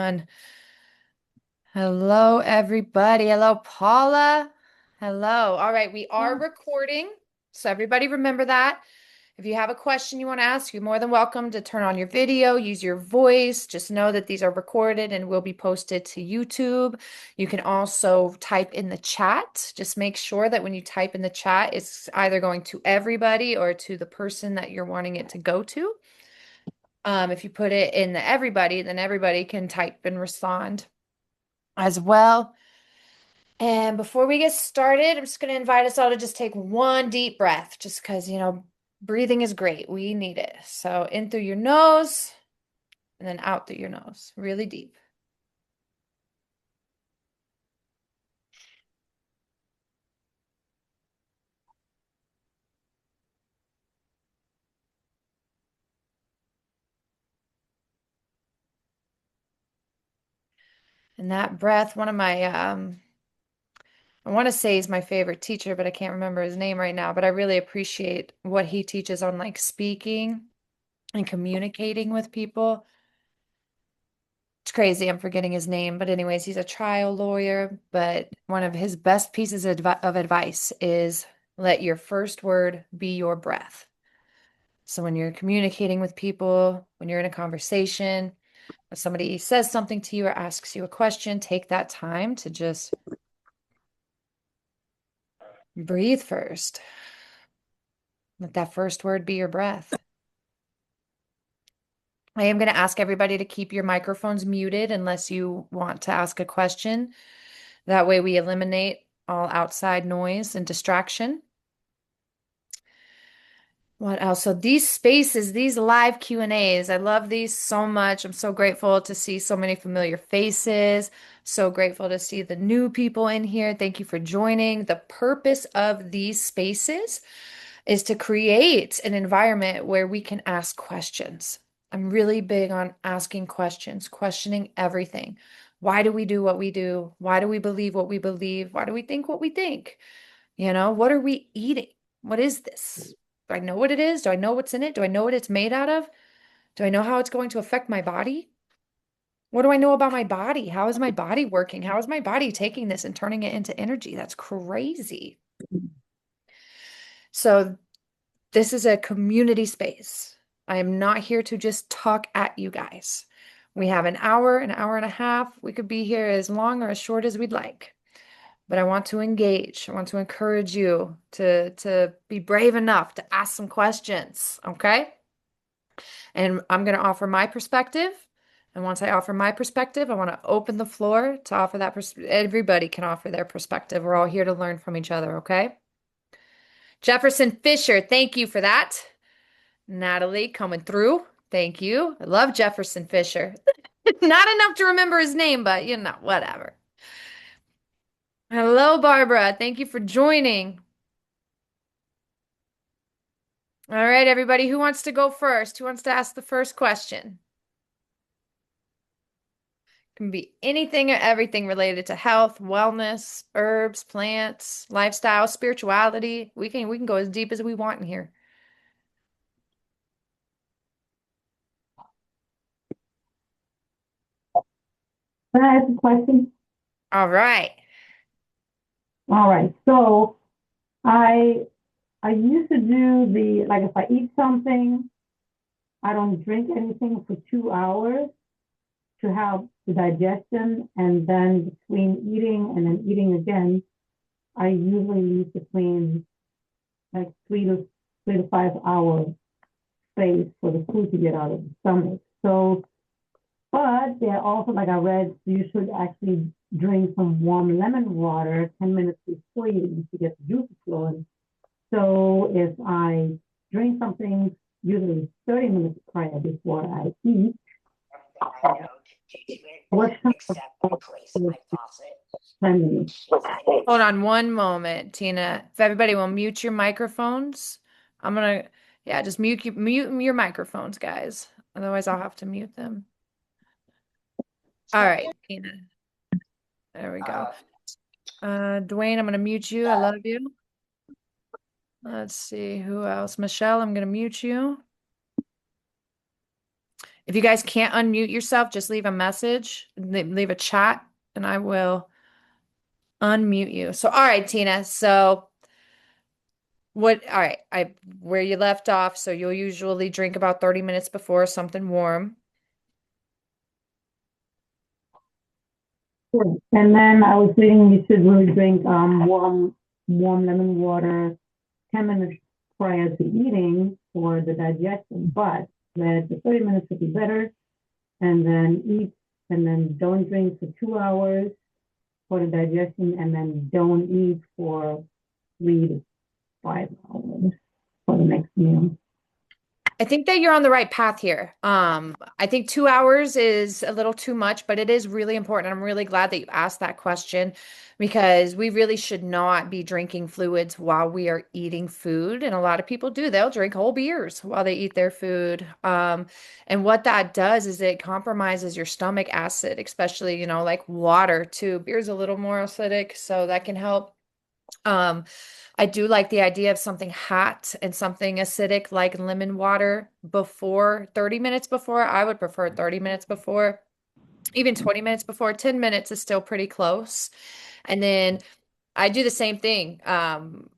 On. Hello, everybody. Hello, Paula. Hello. All right, we are recording. So everybody remember that. If you have a question you want to ask, you're more than welcome to turn on your video, use your voice. Just know that these are recorded and will be posted to YouTube. You can also type in the chat. Just make sure that when you type in the chat, it's either going to everybody or to the person that you're wanting it to go to. If you put it in the everybody, then everybody can type and respond as well. And before we get started, I'm just going to invite us all to just take one deep breath, just because, breathing is great. We need it. So in through your nose and then out through your nose, really deep. And that breath, one of my, I want to say he's my favorite teacher, but I can't remember his name right now. But I really appreciate what he teaches on like speaking and communicating with people. It's crazy. I'm forgetting his name. But, anyways, he's a trial lawyer. But one of his best pieces of advice is let your first word be your breath. So, when you're communicating with people, when you're in a conversation, if somebody says something to you or asks you a question, take that time to just breathe first. Let that first word be your breath. I am going to ask everybody to keep your microphones muted unless you want to ask a question. That way we eliminate all outside noise and distraction. What else? So these spaces, these live Q&As, I love these so much. I'm so grateful to see so many familiar faces. So grateful to see the new people in here. Thank you for joining. The purpose of these spaces is to create an environment where we can ask questions. I'm really big on asking questions, questioning everything. Why do we do what we do? Why do we believe what we believe? Why do we think what we think? What are we eating? What is this? Do I know what it is? Do I know what's in it? Do I know what it's made out of? Do I know how it's going to affect my body? What do I know about my body? How is my body working? How is my body taking this and turning it into energy? That's crazy. So this is a community space. I am not here to just talk at you guys. We have an hour and a half. We could be here as long or as short as we'd like. But I want to engage. I want to encourage you to be brave enough to ask some questions, okay? And I'm going to offer my perspective. And once I offer my perspective, I want to open the floor to offer that everybody can offer their perspective. We're all here to learn from each other, okay? Jefferson Fisher, thank you for that. Natalie coming through. Thank you. I love Jefferson Fisher. Not enough to remember his name, but whatever. Hello, Barbara. Thank you for joining. All right, everybody, who wants to go first? Who wants to ask the first question? Can be anything or everything related to health, wellness, herbs, plants, lifestyle, spirituality. We can go as deep as we want in here. Can I ask a question? All right. All right. So I I used to do the like if I eat something, I don't drink anything for 2 hours to help the digestion, and then between eating and then eating again, I usually leave between like 3 to 5 hour space for the food to get out of the stomach. So, but there also like I read, you should actually drink some warm lemon water 10 minutes before you eat to get the juices flowing. So if I drink something, usually 30 minutes prior before I eat, what kind of 10 minutes? Hold on one moment, Tina. If everybody will mute your microphones, I'm gonna, yeah, just mute your microphones, guys. Otherwise, I'll have to mute them. All right, Tina. There we go. Dwayne, I'm gonna mute you. I love you. Let's see who else. Michelle, I'm gonna mute you. If you guys can't unmute yourself, just leave a message, leave a chat, and I will unmute you. So, all right, Tina. So, all right, where you left off. So, you'll usually drink about 30 minutes before something warm. Sure. And then I was reading you should really drink warm lemon water 10 minutes prior to eating for the digestion, but that the 30 minutes would be better. And then eat, and then don't drink for 2 hours for the digestion, and then don't eat for 3 to 5 hours for the next meal. I think that you're on the right path here. I think 2 hours is a little too much, but it is really important. I'm really glad that you asked that question because we really should not be drinking fluids while we are eating food. And a lot of people do. They'll drink whole beers while they eat their food. And what that does is it compromises your stomach acid, especially, like water too. Beer's a little more acidic, so that can help. Um, I do like the idea of something hot and something acidic like lemon water before 30 minutes before. I would prefer 30 minutes before, even 20 minutes before. 10 minutes is still pretty close. And then I do the same thing. And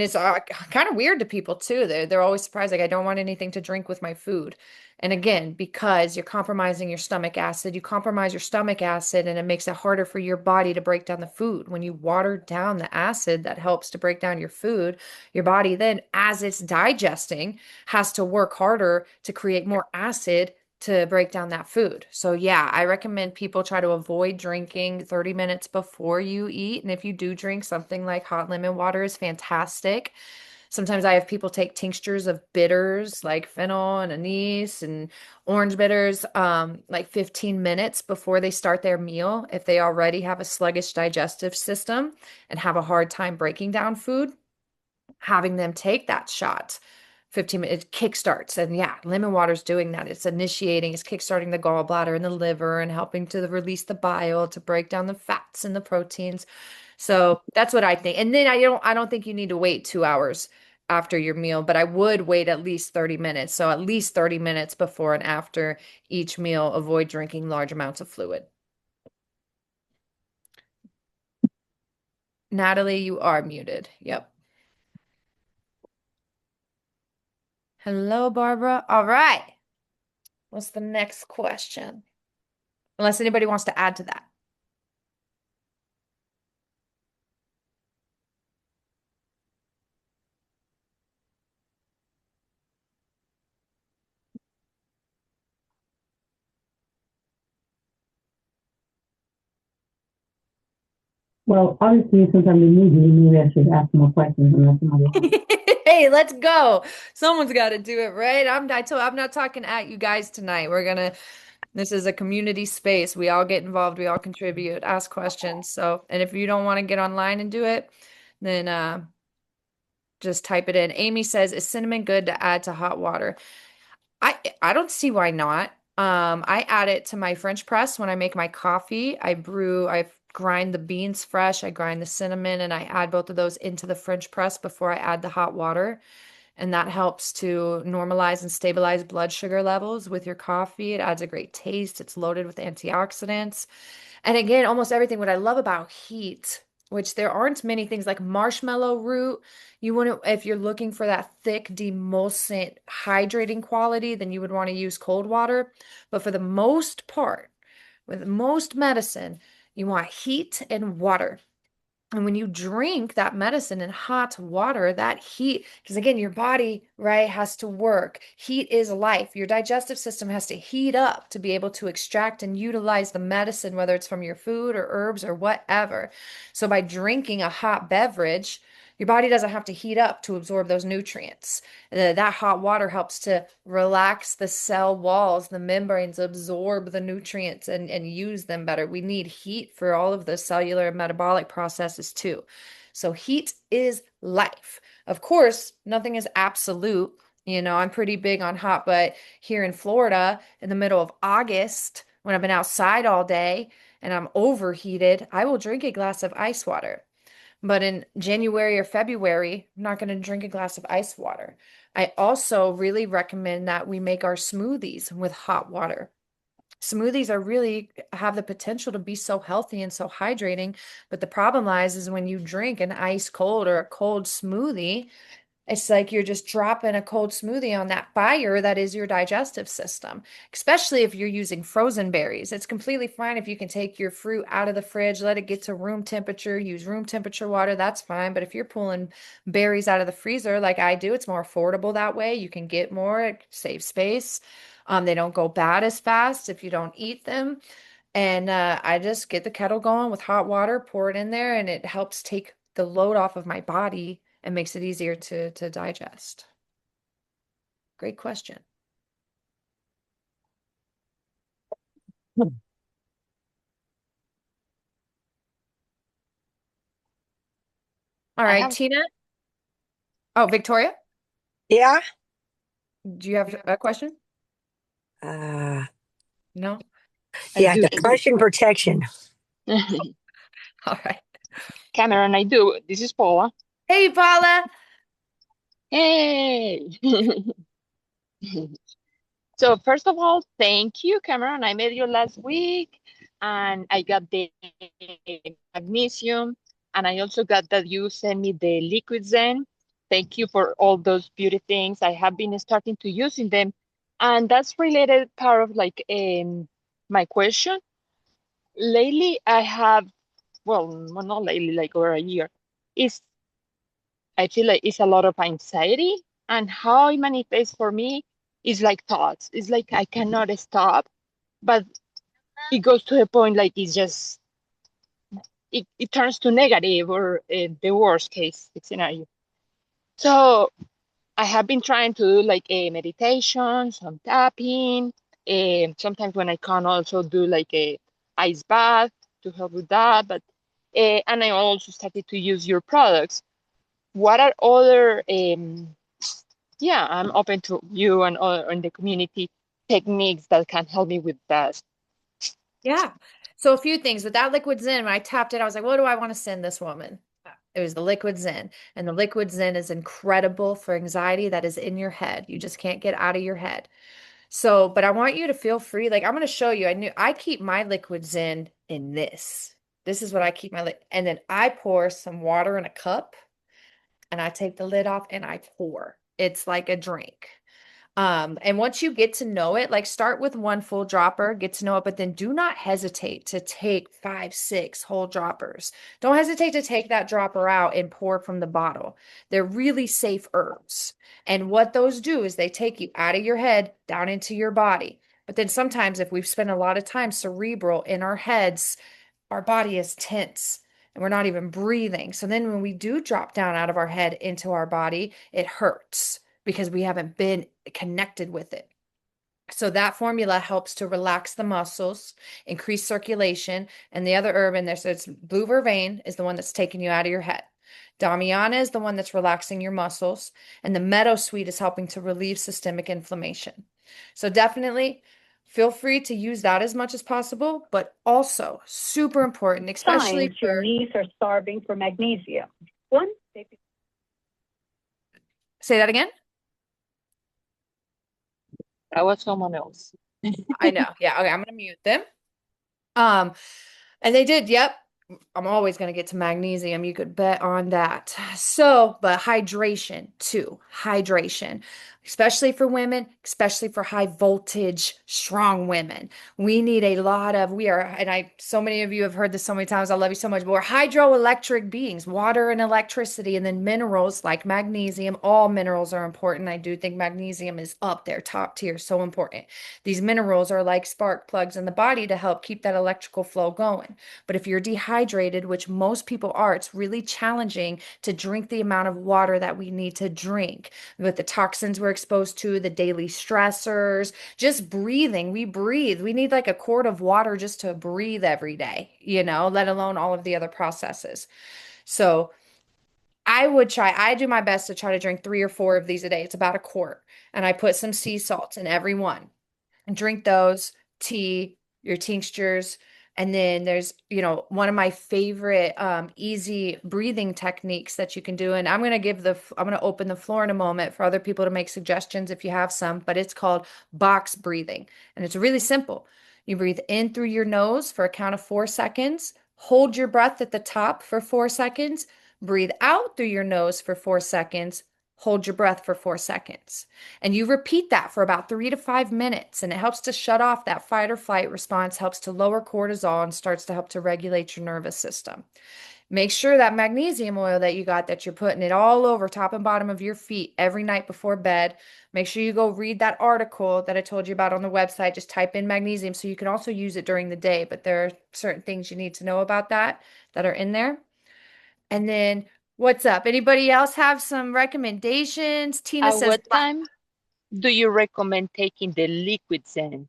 it's kind of weird to people too. They're always surprised. Like, I don't want anything to drink with my food. And again, because you're compromising your stomach acid, you compromise your stomach acid, and it makes it harder for your body to break down the food. When you water down the acid that helps to break down your food, your body then, as it's digesting, has to work harder to create more acid to break down that food. So yeah, I recommend people try to avoid drinking 30 minutes before you eat. And if you do drink, something like hot lemon water is fantastic. Sometimes I have people take tinctures of bitters like fennel and anise and orange bitters, like 15 minutes before they start their meal if they already have a sluggish digestive system and have a hard time breaking down food. Having them take that shot 15 minutes, it kickstarts. And yeah, lemon water's doing that. It's kickstarting the gallbladder and the liver and helping to release the bile to break down the fats and the proteins. So that's what I think. And then I don't think you need to wait 2 hours after your meal, but I would wait at least 30 minutes. So at least 30 minutes before and after each meal, avoid drinking large amounts of fluid. Natalie, you are muted. Yep. Hello, Barbara. All right. What's the next question? Unless anybody wants to add to that. Well, obviously, since I'm the newbie, maybe I should ask more questions unless somebody else. Hey, let's go. Someone's got to do it, right? I'm not talking at you guys tonight. This is a community space. We all get involved, we all contribute, ask questions. So, and if you don't want to get online and do it, then just type it in. Amy says, is cinnamon good to add to hot water? I don't see why not. I add it to my French press when I make my coffee. I grind the beans fresh, I grind the cinnamon, and I add both of those into the French press before I add the hot water. And that helps to normalize and stabilize blood sugar levels with your coffee. It adds a great taste. It's loaded with antioxidants. And again, almost everything, what I love about heat, which there aren't many things like marshmallow root. You want to, if you're looking for that thick, demulcent, hydrating quality, then you would want to use cold water. But for the most part, with most medicine, you want heat and water. And when you drink that medicine in hot water, that heat, because again, your body, right, has to work. Heat is life. Your digestive system has to heat up to be able to extract and utilize the medicine, whether it's from your food or herbs or whatever. So by drinking a hot beverage, your body doesn't have to heat up to absorb those nutrients. That hot water helps to relax the cell walls, the membranes, absorb the nutrients and use them better. We need heat for all of the cellular and metabolic processes too. So heat is life. Of course, nothing is absolute. I'm pretty big on hot, but here in Florida, in the middle of August, when I've been outside all day and I'm overheated, I will drink a glass of ice water. But in January or February, I'm not going to drink a glass of ice water. I also really recommend that we make our smoothies with hot water. Smoothies are really have the potential to be so healthy and so hydrating, but the problem lies is when you drink an ice cold or a cold smoothie, it's like you're just dropping a cold smoothie on that fire that is your digestive system, especially if you're using frozen berries. It's completely fine if you can take your fruit out of the fridge, let it get to room temperature, use room temperature water, that's fine. But if you're pulling berries out of the freezer like I do, it's more affordable that way. You can get more, it saves space. They don't go bad as fast if you don't eat them. And I just get the kettle going with hot water, pour it in there, and it helps take the load off of my body and makes it easier to digest. Great question. All I right, have, Tina. Oh, Victoria, yeah. do you have a question? Uh, No? I yeah, do. Depression protection. All right. Cameron, I do. This is Paula. Hey, Paula. Hey. So first of all, thank you, Cameron. I met you last week and I got the magnesium and I also got that you sent me the liquid Zen. Thank you for all those beauty things. I have been starting to using them. And that's related part of like my question. Lately I have, well, not lately, like over a year, is I feel like it's a lot of anxiety. And how it manifests for me is like thoughts. It's like I cannot stop, but it goes to a point like it's just, it turns to negative or the worst case scenario. So I have been trying to do like a meditation, some tapping. Sometimes when I can also do like a ice bath to help with that. But and I also started to use your products. What are other yeah, I'm open to you and other in the community techniques that can help me with that. Yeah. So a few things with that liquid Zen, when I tapped it, I was like, what do I want to send this woman? It was the liquid Zen. And the liquid Zen is incredible for anxiety that is in your head. You just can't get out of your head. So, but I want you to feel free. Like I'm going to show you. I keep my liquid Zen in this. This is what I keep and then I pour some water in a cup and I take the lid off and I pour. It's like a drink. And once you get to know it, like start with one full dropper, get to know it, but then do not hesitate to take 5, 6 whole droppers. Don't hesitate to take that dropper out and pour from the bottle. They're really safe herbs. And what those do is they take you out of your head down into your body. But then sometimes if we've spent a lot of time cerebral in our heads, our body is tense and we're not even breathing. So then when we do drop down out of our head into our body, it hurts because we haven't been connected with it. So that formula helps to relax the muscles, increase circulation, and the other herb in there, so it's blue vervain is the one that's taking you out of your head. Damiana is the one that's relaxing your muscles, and the meadowsweet is helping to relieve systemic inflammation. So definitely feel free to use that as much as possible, but also super important, especially Signs your knees are starving for magnesium. One, say that again. That was someone else. I know. Yeah. Okay. I'm gonna mute them. Um, and they did. Yep. I'm always going to get to magnesium. You could bet on that. So, but hydration too. Hydration, especially for women, especially for high voltage, strong women. We need a lot of, we are, and so many of you have heard this so many times. I love you so much, but we're hydroelectric beings, water and electricity, and then minerals like magnesium. All minerals are important. I do think magnesium is up there, top tier, so important. These minerals are like spark plugs in the body to help keep that electrical flow going. But if you're dehydrated, which most people are, it's really challenging to drink the amount of water that we need to drink with the toxins we're exposed to, the daily stressors, just breathing. We breathe. We need like a quart of water just to breathe every day, let alone all of the other processes. So I do my best to try to drink 3 or 4 of these a day. It's about a quart. And I put some sea salts in every one and drink those, tea, your tinctures, And then there's, one of my favorite easy breathing techniques that you can do. And I'm going to open the floor in a moment for other people to make suggestions if you have some, but it's called box breathing. And it's really simple. You breathe in through your nose for a count of 4 seconds, hold your breath at the top for 4 seconds, breathe out through your nose for 4 seconds, hold your breath for 4 seconds. And you repeat that for about 3 to 5 minutes, and it helps to shut off that fight or flight response, helps to lower cortisol, and starts to help to regulate your nervous system. Make sure that magnesium oil that you got, that you're putting it all over top and bottom of your feet every night before bed. Make sure you go read that article that I told you about on the website. Just type in magnesium so you can also use it during the day, but there are certain things you need to know about that are in there. And then what's up? Anybody else have some recommendations? Tina At says what time do you recommend taking the liquid Zen?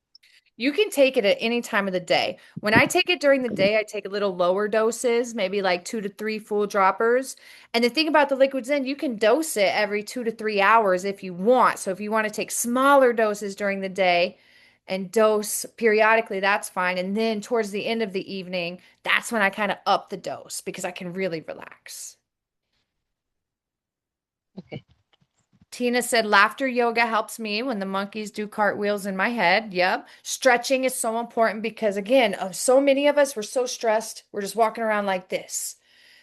you can take it at any time of the day. When I take it during the day, I take a little lower doses, maybe like 2 to 3 full droppers. And the thing about the liquids in, you can dose it every 2 to 3 hours if you want. So if you want to take smaller doses during the day and dose periodically, that's fine. And then towards the end of the evening, that's when I kind of up the dose because I can really relax. Okay. Tina said, laughter yoga helps me when the monkeys do cartwheels in my head. Yep. Stretching is so important because, again, so many of us, we're so stressed. We're just walking around like this.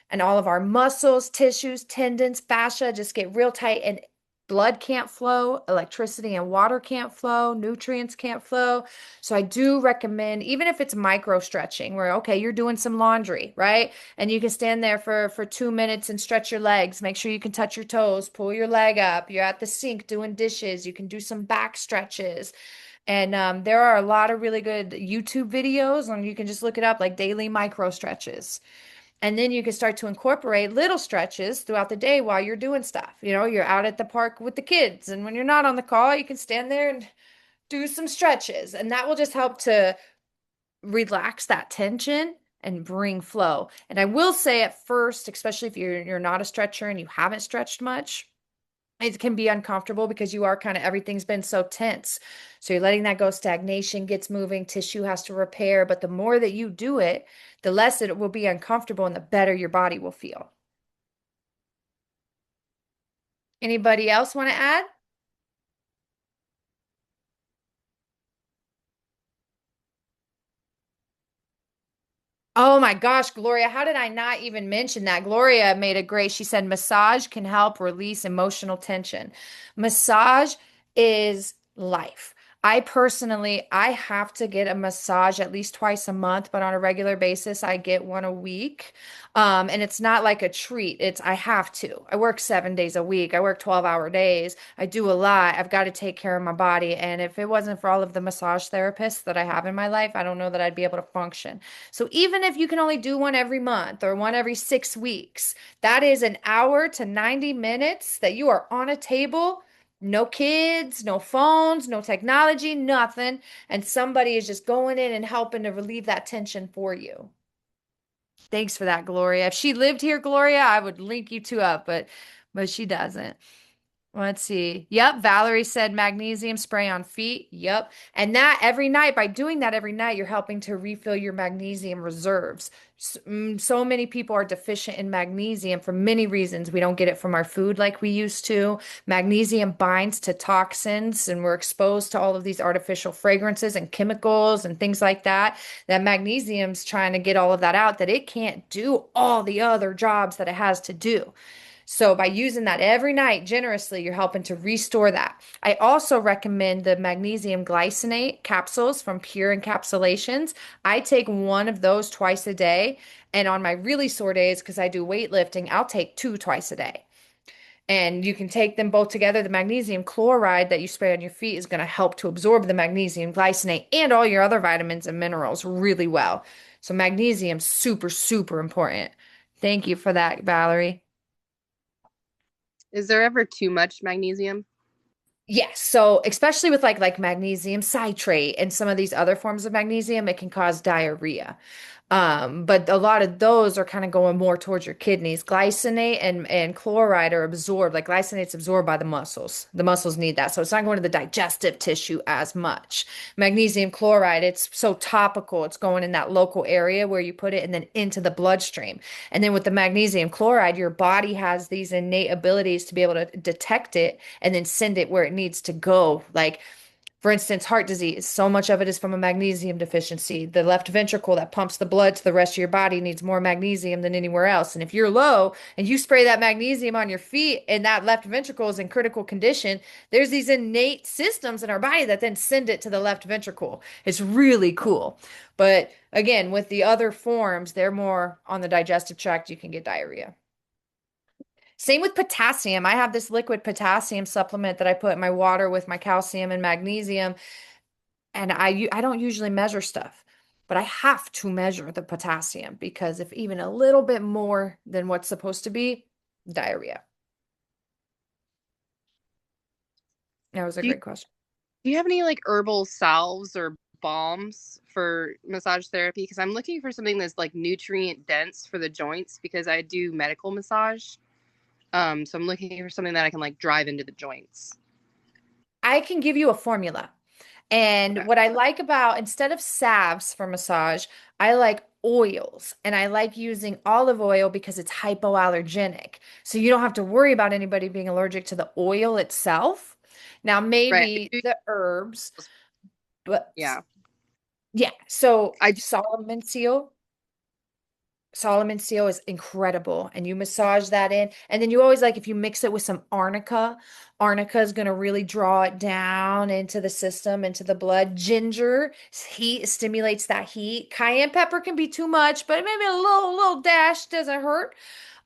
And all of our muscles, tissues, tendons, fascia just get real tight, and blood can't flow, electricity and water can't flow, nutrients can't flow. So I do recommend, even if it's micro stretching, where okay, you're doing some laundry, right? And you can stand there for 2 minutes and stretch your legs. Make sure you can touch your toes, pull your leg up. You're at the sink doing dishes. You can do some back stretches. And there are a lot of really good YouTube videos, and you can just look it up, like daily micro stretches. And then you can start to incorporate little stretches throughout the day while you're doing stuff. You're out at the park with the kids, and when you're not on the call, you can stand there and do some stretches. And that will just help to relax that tension and bring flow. And I will say at first, especially if you're not a stretcher and you haven't stretched much, it can be uncomfortable because you are kind of everything's been so tense. So you're letting that go, stagnation gets moving, tissue has to repair. But the more that you do it, the less it will be uncomfortable and the better your body will feel. Anybody else want to add? Oh my gosh, Gloria, how did I not even mention that? Gloria made a great, she said massage can help release emotional tension. Massage is life. I have to get a massage at least twice a month, but on a regular basis, I get one a week. And it's not like a treat. I have to. I work 7 days a week. I work 12-hour days. I do a lot. I've got to take care of my body. And if it wasn't for all of the massage therapists that I have in my life, I don't know that I'd be able to function. So even if you can only do one every month or one every 6 weeks, that is an hour to 90 minutes that you are on a table, no kids, no phones, no technology, nothing. And somebody is just going in and helping to relieve that tension for you. Thanks for that, Gloria. If she lived here, Gloria, I would link you two up, but she doesn't. Let's see. Yep, Valerie said magnesium spray on feet. Yep. And that every night, by doing that every night, you're helping to refill your magnesium reserves. So many people are deficient in magnesium for many reasons. We don't get it from our food like we used to. Magnesium binds to toxins, and we're exposed to all of these artificial fragrances and chemicals and things like that. That magnesium's trying to get all of that out, that it can't do all the other jobs that it has to do. So by using that every night generously, you're helping to restore that. I also recommend the magnesium glycinate capsules from Pure Encapsulations. I take one of those twice a day. And on my really sore days, because I do weightlifting, I'll take two twice a day. And you can take them both together. The magnesium chloride that you spray on your feet is going to help to absorb the magnesium glycinate and all your other vitamins and minerals really well. So magnesium, super, super important. Thank you for that, Valerie. Is there ever too much magnesium? Yes. So especially with like magnesium citrate and some of these other forms of magnesium, it can cause diarrhea. But a lot of those are kind of going more towards your kidneys. Glycinate and chloride are absorbed. Like glycinate's absorbed by the muscles. The muscles need that. So it's not going to the digestive tissue as much. Magnesium chloride, it's so topical. It's going in that local area where you put it and then into the bloodstream. And then with the magnesium chloride, your body has these innate abilities to be able to detect it and then send it where it needs to go. Like for instance, heart disease, so much of it is from a magnesium deficiency. The left ventricle that pumps the blood to the rest of your body needs more magnesium than anywhere else. And if you're low and you spray that magnesium on your feet and that left ventricle is in critical condition, there's these innate systems in our body that then send it to the left ventricle. It's really cool. But again, with the other forms, they're more on the digestive tract. You can get diarrhea. Same with potassium. I have this liquid potassium supplement that I put in my water with my calcium and magnesium, and I don't usually measure stuff, but I have to measure the potassium because if even a little bit more than what's supposed to be, diarrhea. That was a Do you, great question. do you have any like herbal salves or balms for massage therapy? Because I'm looking for something that's like nutrient dense for the joints because I do medical massage. So I'm looking for something that I can like drive into the joints. I can give you a formula. And Okay. what I like about instead of salves for massage, I like oils and I like using olive oil because it's hypoallergenic. So you don't have to worry about anybody being allergic to the oil itself. Now, Right. maybe the herbs, but Yeah. yeah. So I do. Solomon seal is incredible. And you massage that in. And then you always like if you mix it with some arnica, arnica is going to really draw it down into the system, into the blood. Ginger, heat stimulates that heat. Cayenne pepper can be too much, but maybe a little dash doesn't hurt.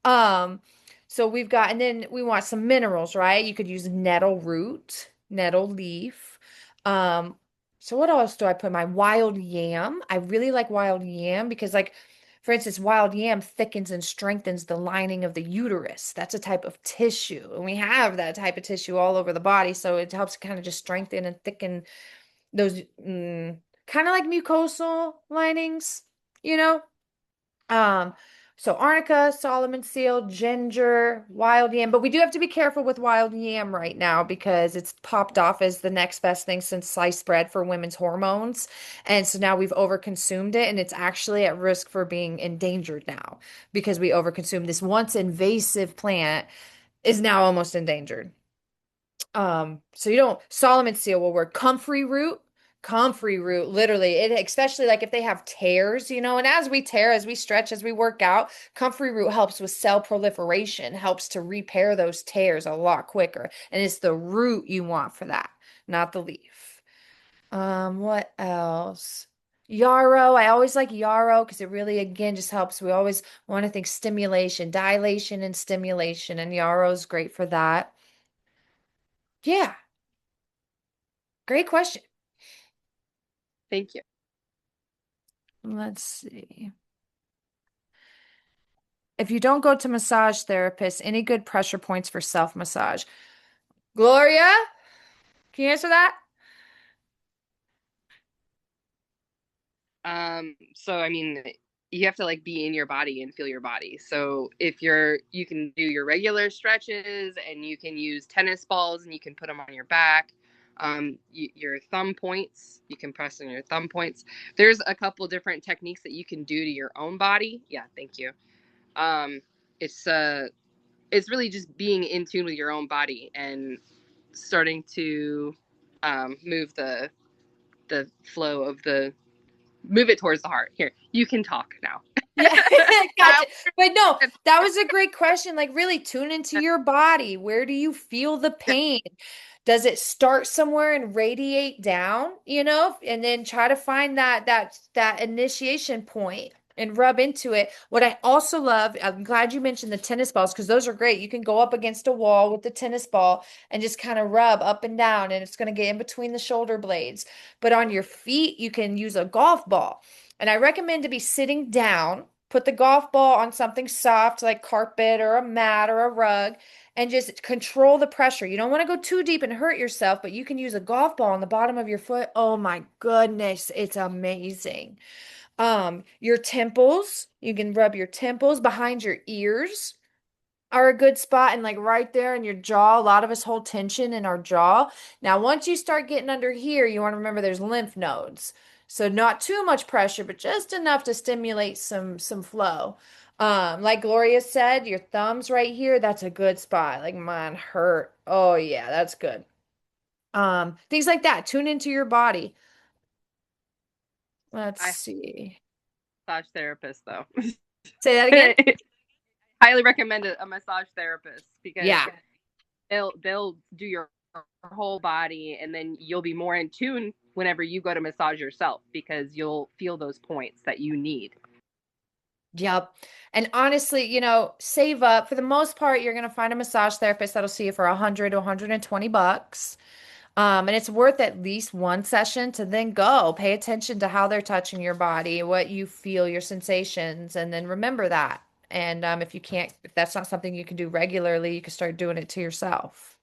Um, so we've got, and then we want some minerals, right? You could use nettle root, nettle leaf. Um, so what else do I put? My wild yam. I really like wild yam because like for instance, wild yam thickens and strengthens the lining of the uterus. That's a type of tissue. And we have that type of tissue all over the body. So it helps kind of just strengthen and thicken those kind of like mucosal linings, you know? Um, so arnica, Solomon seal, ginger, wild yam, but we do have to be careful with wild yam right now because it's popped off as the next best thing since sliced bread for women's hormones. And so now we've overconsumed it and it's actually at risk for being endangered now because we overconsumed this once invasive plant is now almost endangered. So you don't Solomon seal will work. Comfrey root, literally, it especially like if they have tears, and as we tear, as we stretch, as we work out, comfrey root helps with cell proliferation, helps to repair those tears a lot quicker. And it's the root you want for that, not the leaf. What else? Yarrow. I always like yarrow because it really, again, just helps. We always want to think stimulation, dilation, and stimulation, and yarrow is great for that. Yeah, great question. Thank you. Let's see. If you don't go to massage therapists, any good pressure points for self-massage? Gloria, can you answer that? So I mean, you have to like be in your body and feel your body. So if you can do your regular stretches and you can use tennis balls and you can put them on your back. Your thumb points, you can press on your thumb points. There's a couple different techniques that you can do to your own body. Yeah, thank you. Um, it's it's really just being in tune with your own body and starting to move the flow of the move it towards the heart. Here, you can talk now. Yeah, gotcha. But no, that was a great question. Like, really tune into your body. Where do you feel the pain? Does it start somewhere and radiate down, and then try to find that initiation point and rub into it. What I also love, I'm glad you mentioned the tennis balls because those are great. You can go up against a wall with the tennis ball and just kind of rub up and down, and it's going to get in between the shoulder blades. But on your feet, you can use a golf ball. And I recommend to be sitting down Put the golf ball on something soft like carpet or a mat or a rug and just control the pressure. You don't want to go too deep and hurt yourself, but you can use a golf ball on the bottom of your foot. Oh my goodness, it's amazing. Your temples, you can rub your temples behind your ears are a good spot and like right there in your jaw. A lot of us hold tension in our jaw. Now, once you start getting under here, you want to remember there's lymph nodes. So not too much pressure, but just enough to stimulate some flow. Like Gloria said, your thumbs right here, that's a good spot. Like mine hurt. Oh yeah, that's good. Things like that. Tune into your body. Let's I see. massage therapist though. Say that again. Highly recommend a massage therapist because Yeah. they'll do your whole body, and then you'll be more in tune whenever you go to massage yourself because you'll feel those points that you need. Yep. And honestly, save up. For the most part, you're going to find a massage therapist that'll see you for 100 to 120 bucks. And it's worth at least one session to then go. Pay attention to how they're touching your body, what you feel, your sensations, and then remember that. And if that's not something you can do regularly, you can start doing it to yourself.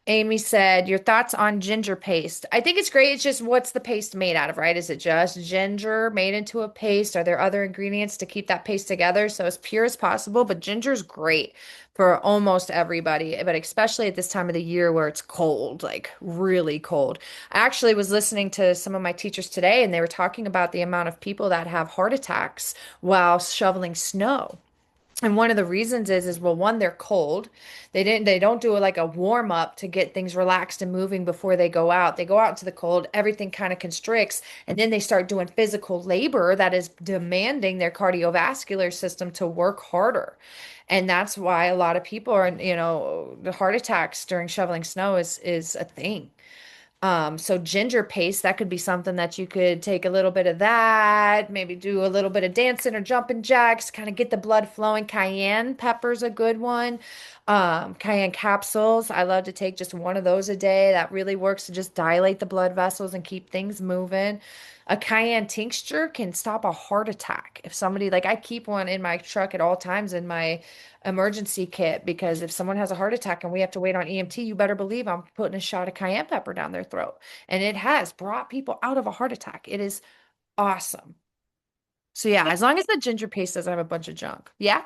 Amy said, your thoughts on ginger paste? I think it's great. It's just what's the paste made out of, right? Is it just ginger made into a paste? Are there other ingredients to keep that paste together? So as pure as possible, but ginger's great for almost everybody, but especially at this time of the year where it's cold, like really cold. I actually was listening to some of my teachers today, and they were talking about the amount of people that have heart attacks while shoveling snow. And one of the reasons is well, one, they're cold. They don't do like a warm up to get things relaxed and moving before they go out. They go out into the cold, everything kind of constricts, and then they start doing physical labor that is demanding their cardiovascular system to work harder. And that's why a lot of people are, the heart attacks during shoveling snow is a thing. So ginger paste, that could be something that you could take a little bit of that, maybe do a little bit of dancing or jumping jacks, kind of get the blood flowing. Cayenne pepper's a good one. Cayenne capsules, I love to take just one of those a day. That really works to just dilate the blood vessels and keep things moving. A cayenne tincture can stop a heart attack. If somebody, like I keep one in my truck at all times in my emergency kit because if someone has a heart attack and we have to wait on EMT, you better believe I'm putting a shot of cayenne pepper down their throat. And it has brought people out of a heart attack. It is awesome. So yeah, as long as the ginger paste doesn't have a bunch of junk. Yeah.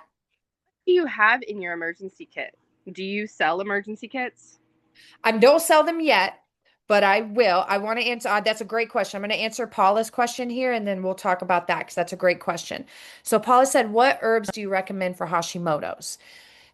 Do you have in your emergency kit? Do you sell emergency kits? I don't sell them yet, but I will. I want to answer. That's a great question. I'm going to answer Paula's question here, and then we'll talk about that because that's a great question. So Paula said, "What herbs do you recommend for Hashimoto's?"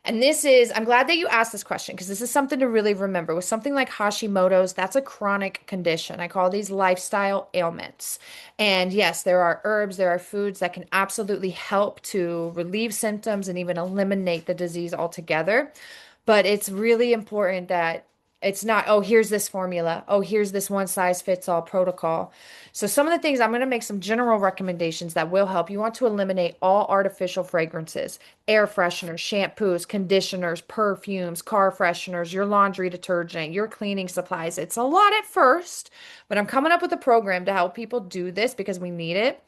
And I'm glad that you asked this question because this is something to really remember. With something like Hashimoto's, that's a chronic condition. I call these lifestyle ailments. And yes, there are herbs, there are foods that can absolutely help to relieve symptoms and even eliminate the disease altogether. But it's really important that it's not, oh, here's this formula. Oh, here's this one size fits all protocol. So, some of the things I'm going to make some general recommendations that will help. You want to eliminate all artificial fragrances, air fresheners, shampoos, conditioners, perfumes, car fresheners, your laundry detergent, your cleaning supplies. It's a lot at first, but I'm coming up with a program to help people do this because we need it.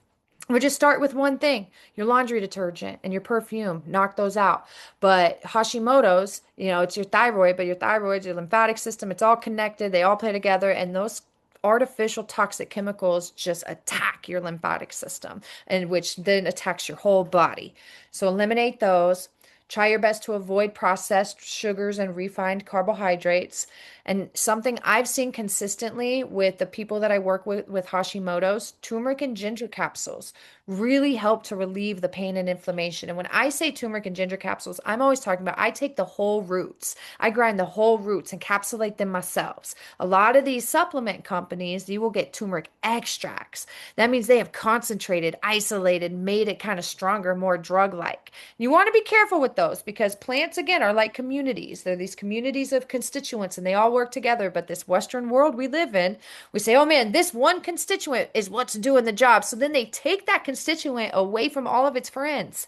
Or just start with one thing, your laundry detergent and your perfume, knock those out. But Hashimoto's, it's your thyroid, but your thyroid, your lymphatic system, it's all connected. They all play together. And those artificial toxic chemicals just attack your lymphatic system, and which then attacks your whole body. So eliminate those. Try your best to avoid processed sugars and refined carbohydrates. And something I've seen consistently with the people that I work with Hashimoto's, turmeric and ginger capsules really help to relieve the pain and inflammation. And when I say turmeric and ginger capsules, I'm always talking about I take the whole roots. I grind the whole roots, encapsulate them myself. A lot of these supplement companies, you will get turmeric extracts. That means they have concentrated, isolated, made it kind of stronger, more drug-like. You want to be careful with those because plants, again, are like communities. They're these communities of constituents and they all work together. But this Western world we live in, we say, oh man, this one constituent is what's doing the job. So then they take that constituent away from all of its friends.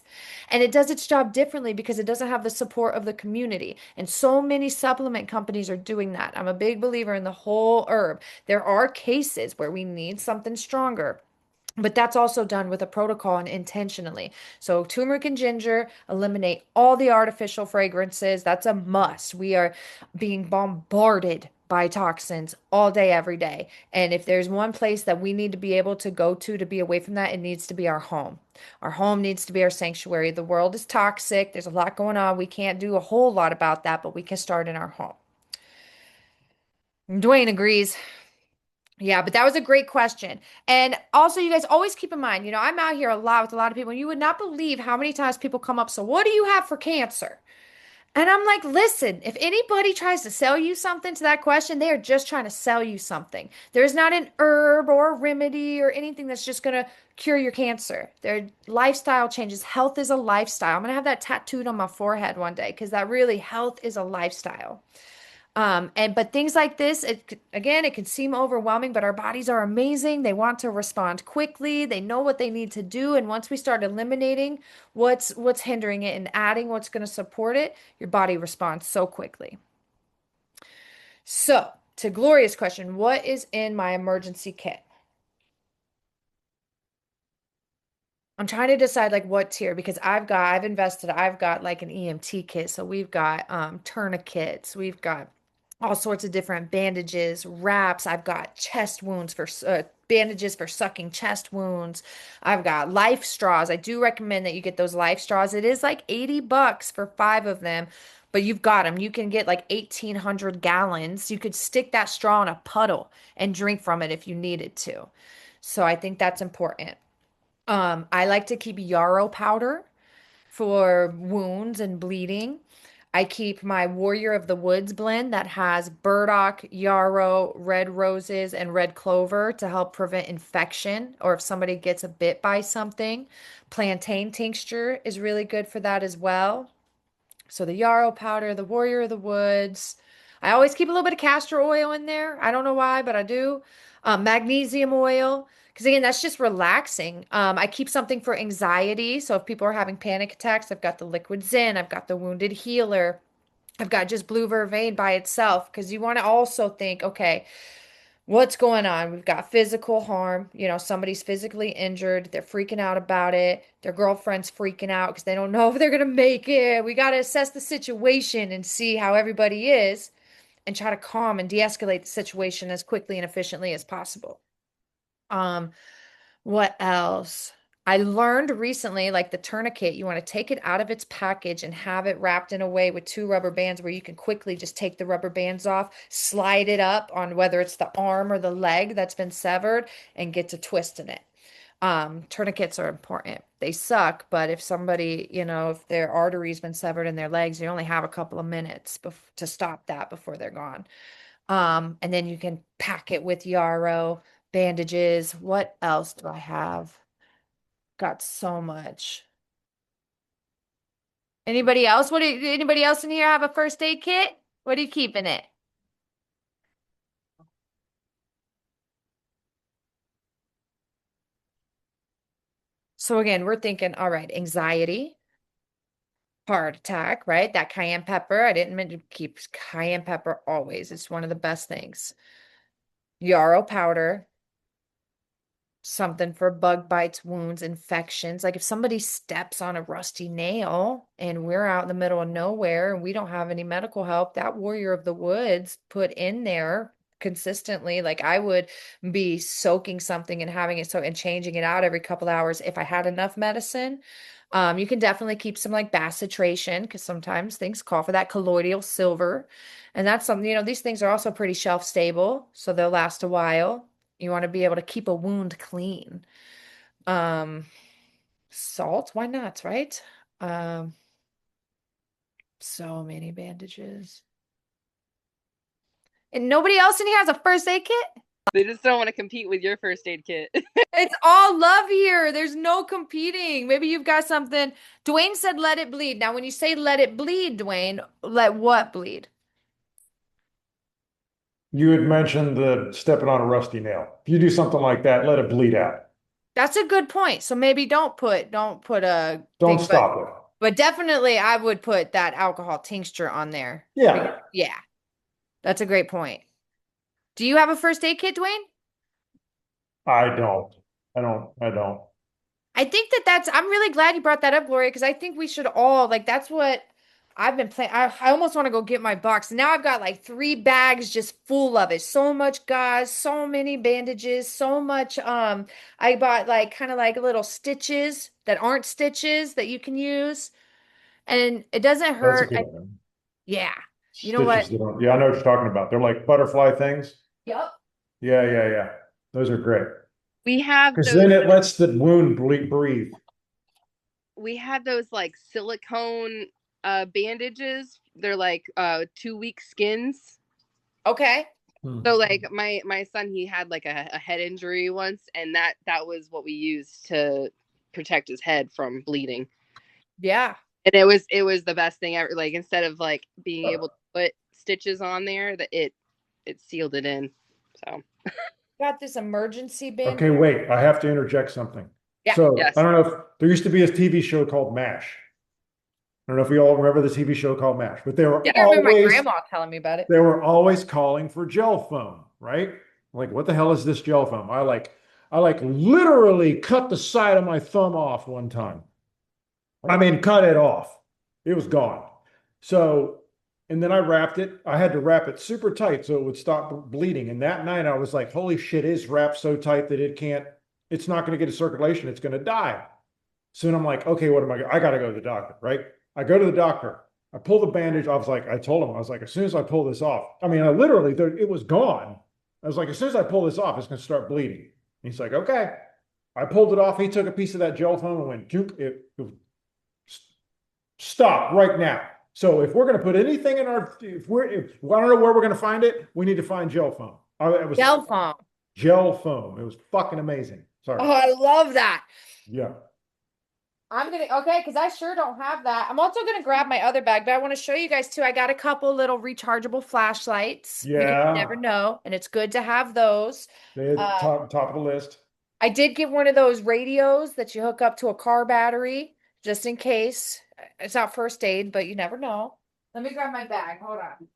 And it does its job differently because it doesn't have the support of the community. And so many supplement companies are doing that. I'm a big believer in the whole herb. There are cases where we need something stronger. But that's also done with a protocol and intentionally. So turmeric and ginger eliminate all the artificial fragrances. That's a must. We are being bombarded by toxins all day, every day. And if there's one place that we need to be able to go to be away from that, it needs to be our home. Our home needs to be our sanctuary. The world is toxic. There's a lot going on. We can't do a whole lot about that, but we can start in our home. Dwayne agrees. Yeah, but that was a great question. And also, you guys always keep in mind, I'm out here a lot with a lot of people, and you would not believe how many times people come up, so what do you have for cancer? And I'm like, listen, if anybody tries to sell you something to that question, they are just trying to sell you something. There's not an herb or a remedy or anything that's just going to cure your cancer. Their lifestyle changes. Health is a lifestyle. I'm going to have that tattooed on my forehead one day because that really, health is a lifestyle. But things like this, again, it can seem overwhelming, but our bodies are amazing. They want to respond quickly. They know what they need to do. And once we start eliminating what's hindering it and adding what's going to support it, your body responds so quickly. So, to Gloria's question, what is in my emergency kit? I'm trying to decide like what tier because I've got like an EMT kit. So we've got tourniquets, we've got all sorts of different bandages, wraps. I've got chest wounds for bandages for sucking chest wounds. I've got life straws. I do recommend that you get those life straws. It is like $80 for 5 of them, but you've got them. You can get like 1,800 gallons. You could stick that straw in a puddle and drink from it if you needed to. So I think that's important. I like to keep yarrow powder for wounds and bleeding. I keep my Warrior of the Woods blend that has burdock, yarrow, red roses, and red clover to help prevent infection or if somebody gets a bit by something. Plantain tincture is really good for that as well. So the yarrow powder, the Warrior of the Woods. I always keep a little bit of castor oil in there. I don't know why, but I do. Magnesium oil, because again, that's just relaxing. I keep something for anxiety. So if people are having panic attacks, I've got the liquid Zen, I've got the wounded healer, I've got just blue vervain by itself. Because you want to also think, okay, what's going on? We've got physical harm. Somebody's physically injured. They're freaking out about it. Their girlfriend's freaking out because they don't know if they're going to make it. We got to assess the situation and see how everybody is and try to calm and de-escalate the situation as quickly and efficiently as possible. Um, what else? I learned recently, like the tourniquet, you want to take it out of its package and have it wrapped in a way with 2 rubber bands where you can quickly just take the rubber bands off, slide it up on whether it's the arm or the leg that's been severed, and get to twisting it. Tourniquets are important. They suck, but if somebody, if their artery's been severed in their legs, you only have a couple of minutes to stop that before they're gone. And then you can pack it with yarrow, bandages. What else do I have? Got so much. Anybody else in here have a first aid kit? What are you keeping it? So again, we're thinking, all right, anxiety, heart attack, right? That cayenne pepper. I didn't mean to keep cayenne pepper always. It's one of the best things. Yarrow powder, something for bug bites, wounds, infections. Like if somebody steps on a rusty nail and we're out in the middle of nowhere and we don't have any medical help, that Warrior of the Woods put in there consistently. Like I would be soaking something and having it so and changing it out every couple hours if I had enough medicine. You can definitely keep some like bacitracin because sometimes things call for that colloidal silver. And that's something, these things are also pretty shelf stable, so they'll last a while. You want to be able to keep a wound clean. Um, Salt, why not, right? Um, so many bandages. And nobody else in here has a first aid kit? They just don't want to compete with your first aid kit. It's all love here. There's no competing. Maybe you've got something. Dwayne said let it bleed. Now, when you say let it bleed, Dwayne, let what bleed? You had mentioned the stepping on a rusty nail. If you do something like that, let it bleed out. That's a good point. So maybe don't put a Don't thing, but stop it. definitely I would put that alcohol tincture on there. Yeah, Yeah, that's a great point. Do you have a first aid kit, Dwayne? I don't. I don't. I think I'm really glad you brought that up, Gloria, because I think we should all, like, that's what I've been playing. I almost want to go get my box. Now I've got like 3 bags just full of it. So much gauze, so many bandages, so much. I bought like kind of like little stitches that aren't stitches that you can use. And it doesn't That's a hurt. good one. Yeah. You know what? Stitches that don't, yeah, I know what you're talking about. They're like butterfly things. Yep. Yeah, yeah, yeah. Those are great. We have Because then those it lets the wound breathe. we had those like silicone bandages. They're like 2 week skins. Okay. So like my son, he had like a head injury once, and that was what we used to protect his head from bleeding. Yeah. And it was the best thing ever. Like instead of like being able to put stitches on there, that it sealed it in. So Got this emergency Okay, bandage. wait, I have to interject something. Yeah. So I yes, don't know if there used to be a TV show called MASH. I don't know if we all remember the TV show called MASH, but I think I remember my grandma telling me about it. they were always calling for gel foam, right? Like, what the hell is this gel foam? I like literally cut the side of my thumb off one time. I mean, cut it off. It was gone. So, and then I wrapped it. I had to wrap it super tight so it would stop bleeding. And that night I was like, holy shit, it's wrapped so tight that it's not going to get a circulation. It's going to die. So then I'm like, okay, what am I got to go to the doctor, right? I go to the doctor. I pull the bandage. I told him, I was like, as soon as I pull this off, I mean, it was gone. I was like, as soon as I pull this off, it's going to start bleeding. And he's like, okay. I pulled it off. He took a piece of that gel foam and went, juke, stop right now. So if we're going to put anything in if I don't know where we're going to find it, we need to find gel foam. It was Gel foam. gel foam. It was fucking amazing. Sorry. Oh, I love that. Yeah. Okay, because I sure don't have that. I'm also gonna grab my other bag, but I want to show you guys too. I got a couple little rechargeable flashlights because you never Yeah. know, and it's good to have those. Uh, Top of the list. I did get one of those radios that you hook up to a car battery just in case. It's not first aid, but you never know. Let me grab my bag. Hold on.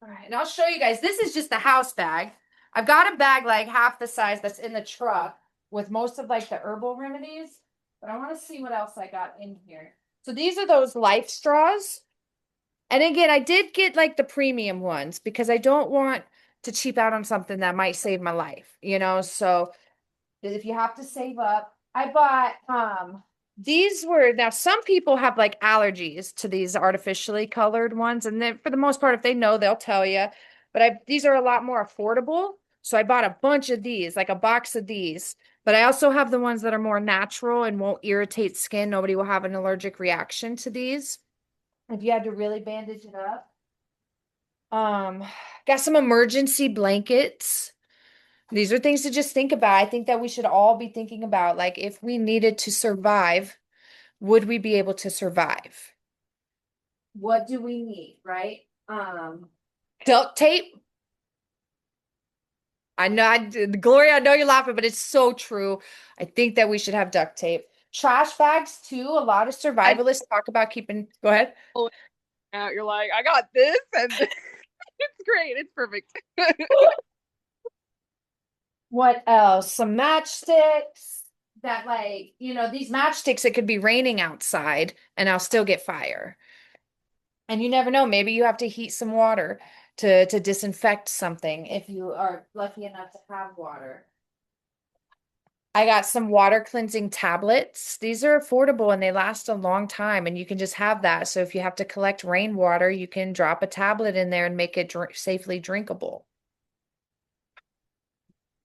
All right, and I'll show you guys. This is just the house bag. I've got a bag like half the size that's in the truck with most of like the herbal remedies, but I want to see what else I got in here. So these are those life straws. And again, I did get like the premium ones because I don't want to cheap out on something that might save my life, you know? So if you have to save up, I bought these were now some people have like allergies to these artificially colored ones, and then for the most part, if they know, they'll tell you. But these are a lot more affordable. So I bought a bunch of these, like a box of these. But I also have the ones that are more natural and won't irritate skin. Nobody will have an allergic reaction to these if you had to really bandage it up. Got some emergency blankets. These are things to just think about. I think that we should all be thinking about, like, if we needed to survive, would we be able to survive? What do we need, right? Duct tape. I know, Gloria, I know you're laughing, but it's so true. I think that we should have duct tape. Trash bags too. A lot of I survivalists talk about keeping, go ahead. pull it out. You're like, I got this, and it's great. It's perfect. What else? Some matchsticks that like, these matchsticks, it could be raining outside and I'll still get fire. And you never know, maybe you have to heat some water to disinfect something if you are lucky enough to have water. I got some water cleansing tablets. These are affordable and they last a long time, and you can just have that. So if you have to collect rainwater, you can drop a tablet in there and make it safely drinkable.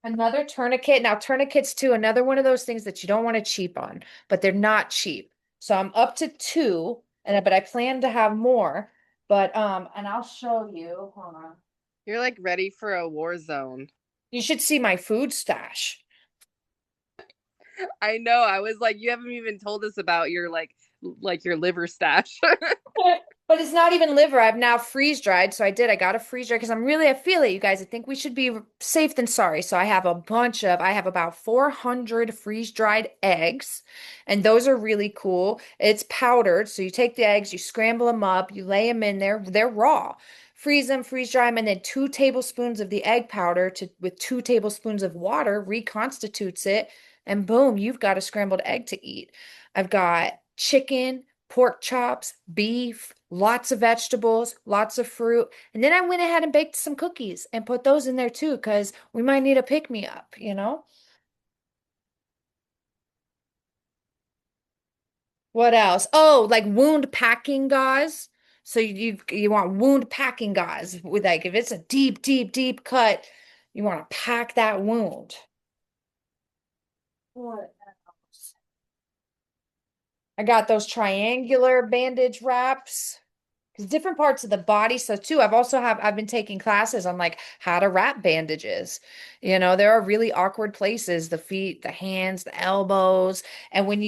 Another tourniquet. Now, tourniquets too, another one of those things that you don't want to cheap on, but they're not cheap. So I'm up to 2, but I plan to have more. But and I'll show you. Hold on. You're like ready for a war zone. You should see my food stash. I know. I was like, you haven't even told us about your like your liver stash. But it's not even liver. I've now freeze dried. So I got a freeze dry because I feel it, you guys. I think we should be safe than sorry. So I have about 400 freeze dried eggs, and those are really cool. It's powdered. So you take the eggs, you scramble them up, you lay them in there. They're raw freeze them, freeze dry them, and then 2 tablespoons of the egg powder with 2 tablespoons of water reconstitutes it, and boom, you've got a scrambled egg to eat. I've got chicken, pork chops, beef, lots of vegetables, lots of fruit. And then I went ahead and baked some cookies and put those in there too, because we might need a pick me up, you know? What else? Oh, like wound packing gauze. So you want wound packing gauze with like if it's a deep, deep, deep cut, you want to pack that wound. What else? I got those triangular bandage wraps. Because different parts of the body. So too, I've been taking classes on like how to wrap bandages. You know, there are really awkward places, the feet, the hands, the elbows. And when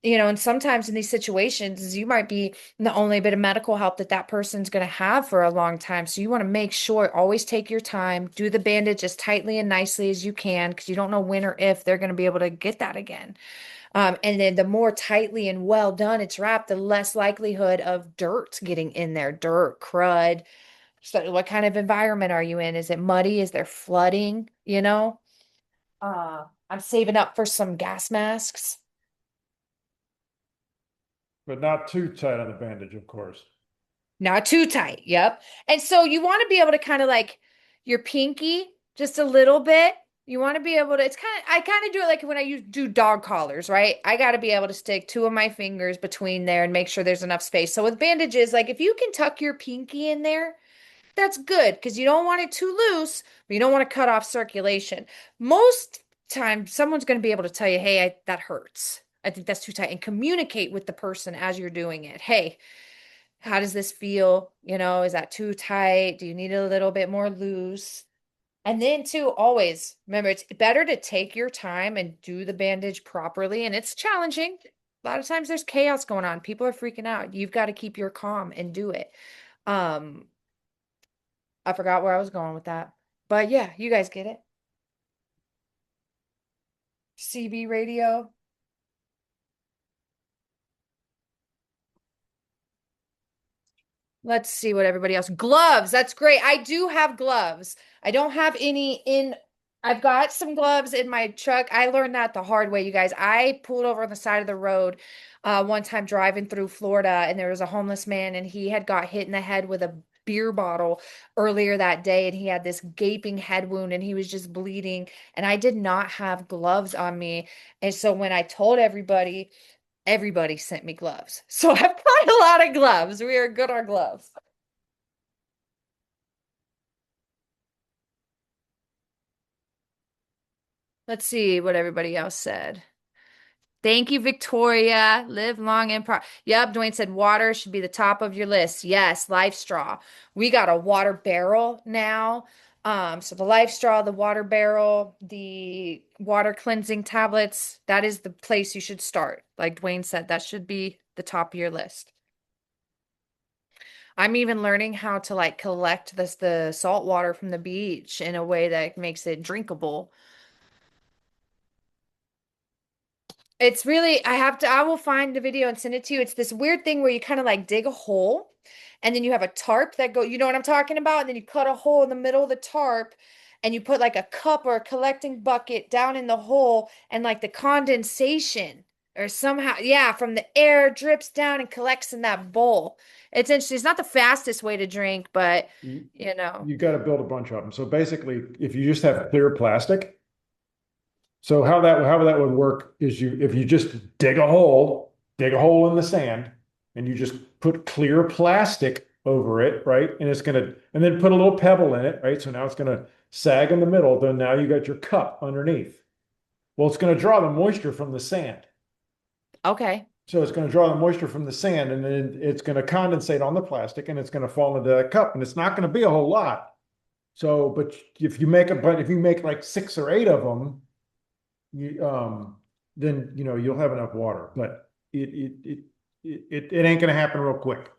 and sometimes in these situations, you might be the only bit of medical help that that person's going to have for a long time. So you want to make sure, always take your time, do the bandage as tightly and nicely as you can, because you don't know when or if they're going to be able to get that again. And then the more tightly and well done it's wrapped, the less likelihood of dirt getting in there, dirt, crud. So what kind of environment are you in? Is it muddy? Is there flooding? You know? I'm saving up for some gas masks. But not too tight on the bandage, of course. Not too tight. Yep. And so you want to be able to kind of like your pinky just a little bit. You want to be able to, I kind of do it like when do dog collars, right? I got to be able to stick 2 of my fingers between there and make sure there's enough space. So with bandages, like if you can tuck your pinky in there, that's good because you don't want it too loose, but you don't want to cut off circulation. Most times, someone's going to be able to tell you, hey, that hurts. I think that's too tight, and communicate with the person as you're doing it. Hey, how does this feel? You know, is that too tight? Do you need a little bit more loose? And then too, always remember, it's better to take your time and do the bandage properly. And it's challenging. A lot of times there's chaos going on. People are freaking out. You've got to keep your calm and do it. Um, I forgot where I was going with that. But yeah, you guys get it. CB radio. Let's see what everybody else. Gloves. That's great. I do have gloves. I don't have any I've got some gloves in my truck. I learned that the hard way, you guys. I pulled over on the side of the road one time driving through Florida, and there was a homeless man, and he had got hit in the head with a beer bottle earlier that day, and he had this gaping head wound, and he was just bleeding. And I did not have gloves on me. And so when I told everybody sent me gloves. So I've got a lot of gloves. We are good on gloves. Let's see what everybody else said. Thank you, Victoria. Live long and pro. Yep, Dwayne said water should be the top of your list. Yes, Life Straw. We got a water barrel now. So the Life Straw, the water barrel, the water cleansing tablets, that is the place you should start. Like Dwayne said, that should be the top of your list. I'm even learning how to like collect the salt water from the beach in a way that makes it drinkable. It's really, I will find the video and send it to you. It's this weird thing where you kind of like dig a hole and then you have a tarp you know what I'm talking about? And then you cut a hole in the middle of the tarp and you put like a cup or a collecting bucket down in the hole, and like the condensation or somehow, yeah, from the air drips down and collects in that bowl. It's interesting. It's not the fastest way to drink, but you know. You got to build a bunch of them. So basically, if you just have clear plastic, so how that would work is if you just dig a hole in the sand, and you just put clear plastic over it, right? And then put a little pebble in it, right? So now it's gonna sag in the middle. Then now you got your cup underneath. Well, it's gonna draw the moisture from the sand. Okay. So it's going to draw the moisture from the sand, and then it's going to condensate on the plastic, and it's going to fall into that cup, and it's not going to be a whole lot. So, but if you make like 6 or 8 of them, then you'll have enough water. But it ain't going to happen real quick.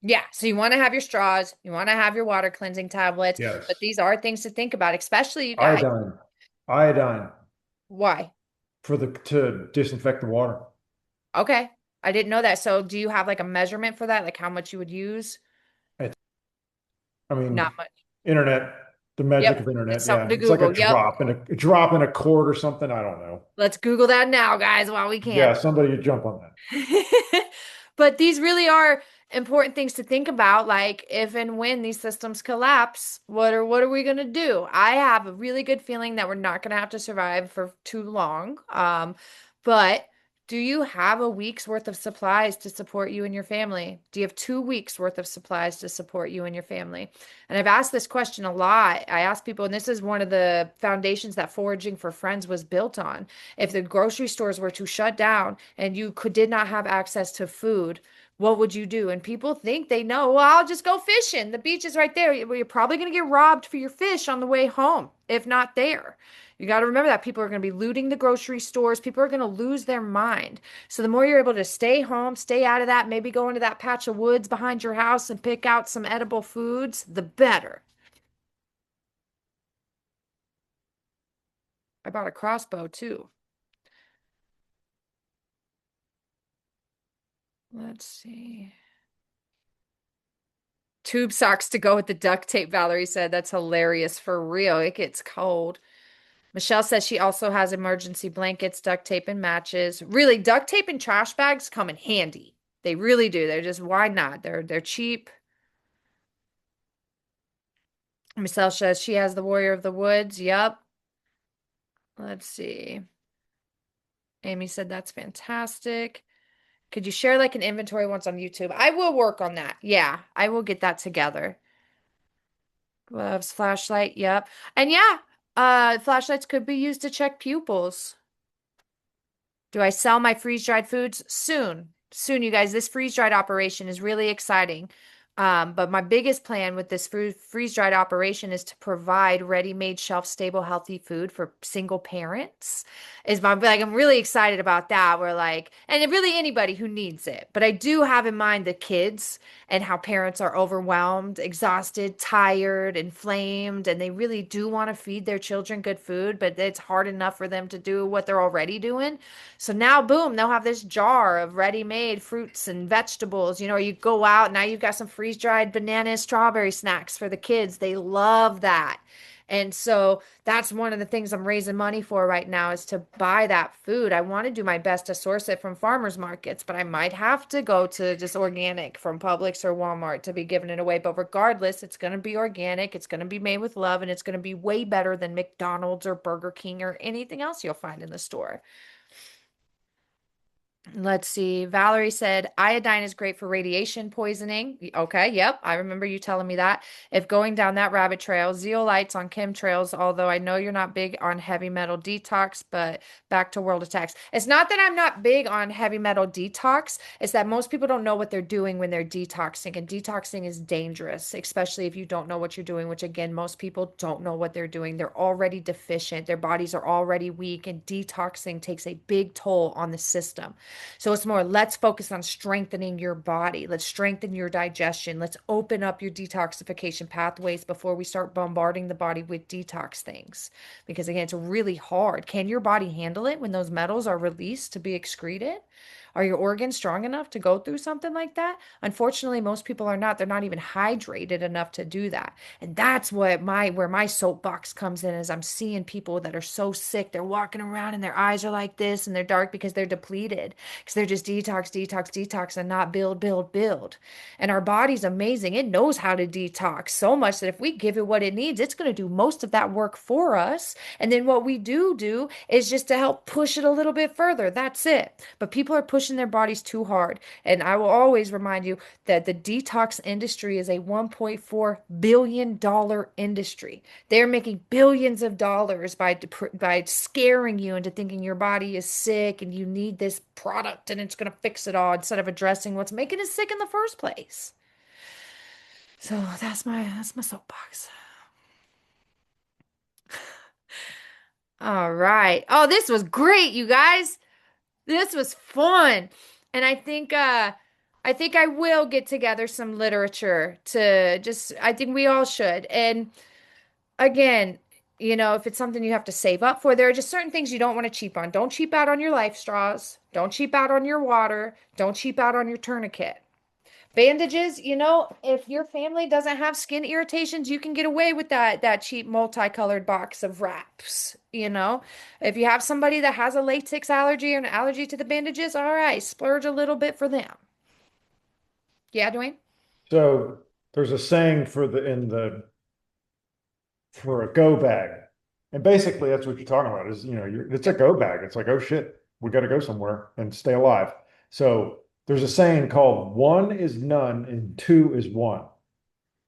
Yeah, so you want to have your straws, you want to have your water cleansing tablets, Yes. but these are things to think about, especially you guys. Iodine Why? to disinfect the water. Okay, I didn't know that. So do you have like a measurement for that, like how much you would use? I mean, Not much. internet, the magic Yep. of It's internet. something Yeah. to It's like Google. Yep. a drop in a chord or something. I don't know. Let's Google that now, guys, while we Yeah. can. Somebody jump on that. But these really are important things to think about. Like if and when these systems collapse, what are we gonna do? I have a really good feeling that we're not gonna have to survive for too long. But do you have a week's worth of supplies to support you and your family? Do you have 2 weeks worth of supplies to support you and your family? And I've asked this question a lot. I ask people, and this is one of the foundations that Foraging for Friends was built on. If the grocery stores were to shut down and you did not have access to food, what would you do? And people think they know, well, I'll just go fishing. The beach is right there. Well, you're probably going to get robbed for your fish on the way home, if not there. You got to remember that people are going to be looting the grocery stores. People are going to lose their mind. So the more you're able to stay home, stay out of that, maybe go into that patch of woods behind your house and pick out some edible foods, the better. I bought a crossbow too. Let's see. Tube socks to go with the duct tape, Valerie said. That's hilarious for real. It gets cold. Michelle says she also has emergency blankets, duct tape, and matches. Really, duct tape and trash bags come in handy. They really do. They're just, why not? They're cheap. Michelle says she has the Warrior of the Woods. Yep. Let's see. Amy said that's fantastic. Could you share like an inventory once on YouTube? I will work on that. Yeah, I will get that together. Gloves, flashlight, yep. And yeah, flashlights could be used to check pupils. Do I sell my freeze-dried foods? Soon. Soon, you guys. This freeze-dried operation is really exciting. But my biggest plan with this freeze-dried operation is to provide ready-made, shelf-stable, healthy food for single parents. Is my like I'm really excited about that. We're like, and really anybody who needs it. But I do have in mind the kids and how parents are overwhelmed, exhausted, tired, inflamed, and they really do want to feed their children good food, but it's hard enough for them to do what they're already doing. So now, boom, they'll have this jar of ready-made fruits and vegetables. You go out, now you've got some freeze-dried banana, strawberry snacks for the kids. They love that. And so that's one of the things I'm raising money for right now is to buy that food. I want to do my best to source it from farmers markets, but I might have to go to just organic from Publix or Walmart to be giving it away. But regardless, it's going to be organic. It's going to be made with love, and it's going to be way better than McDonald's or Burger King or anything else you'll find in the store. Let's see. Valerie said iodine is great for radiation poisoning. Okay, yep. I remember you telling me that. If going down that rabbit trail, zeolites on chemtrails, although I know you're not big on heavy metal detox, but back to world attacks. It's not that I'm not big on heavy metal detox, it's that most people don't know what they're doing when they're detoxing. And detoxing is dangerous, especially if you don't know what you're doing, which again, most people don't know what they're doing. They're already deficient, their bodies are already weak, and detoxing takes a big toll on the system. So it's more, let's focus on strengthening your body. Let's strengthen your digestion. Let's open up your detoxification pathways before we start bombarding the body with detox things. Because again, it's really hard. Can your body handle it when those metals are released to be excreted? Are your organs strong enough to go through something like that? Unfortunately, most people are not. They're not even hydrated enough to do that. And that's where my soapbox comes in is I'm seeing people that are so sick. They're walking around and their eyes are like this and they're dark because they're depleted. Because they're just detox, detox, detox and not build, build, build. And our body's amazing. It knows how to detox so much that if we give it what it needs, it's going to do most of that work for us. And then what we do is just to help push it a little bit further. That's it. But people are pushing their bodies too hard. And I will always remind you that the detox industry is a $1.4 billion industry. They're making billions of dollars by scaring you into thinking your body is sick and you need this product and it's going to fix it all instead of addressing what's making it sick in the first place. So that's my soapbox. All right. Oh, this was great, you guys. This was fun. And I think I will get together some literature to just I think we all should. And again, if it's something you have to save up for, there are just certain things you don't want to cheap on. Don't cheap out on your life straws. Don't cheap out on your water. Don't cheap out on your tourniquet. Bandages, if your family doesn't have skin irritations, you can get away with that cheap multicolored box of wraps, If you have somebody that has a latex allergy or an allergy to the bandages, all right, splurge a little bit for them. Yeah, Dwayne? So there's a saying for a go bag. And basically that's what you're talking about is, it's a Yep. go bag. It's like, oh shit, we got to go somewhere and stay alive. So there's a saying called one is none and two is one.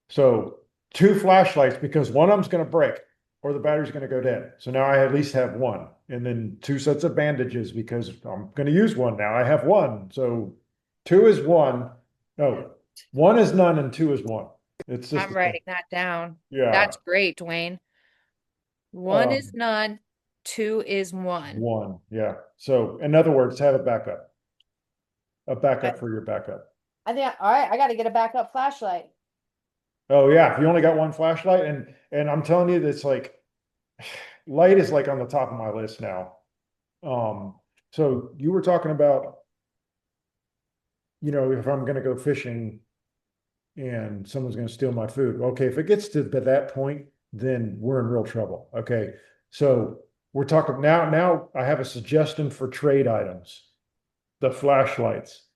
So two flashlights because one of them's going to break or the battery's going to go dead. So now I at least have one. And then two sets of bandages because I'm going to use one now. I have one. So two is one. No, one is none and two is one. It's just I'm the same. writing that down. Yeah. That's great, Dwayne. One is Um, none, two is one. one. Yeah. So in other words, have a I, backup for your backup. I think, all right, I got to get a backup flashlight. Oh yeah. If you only got one flashlight and I'm telling you, that's like light is like on the top of my list now. Um, so you were talking about, if I'm going to go fishing and someone's going to steal my food. Okay, if it gets to that point, then we're in real trouble. Okay, so we're talking now. Now I have a suggestion for trade items: the flashlights.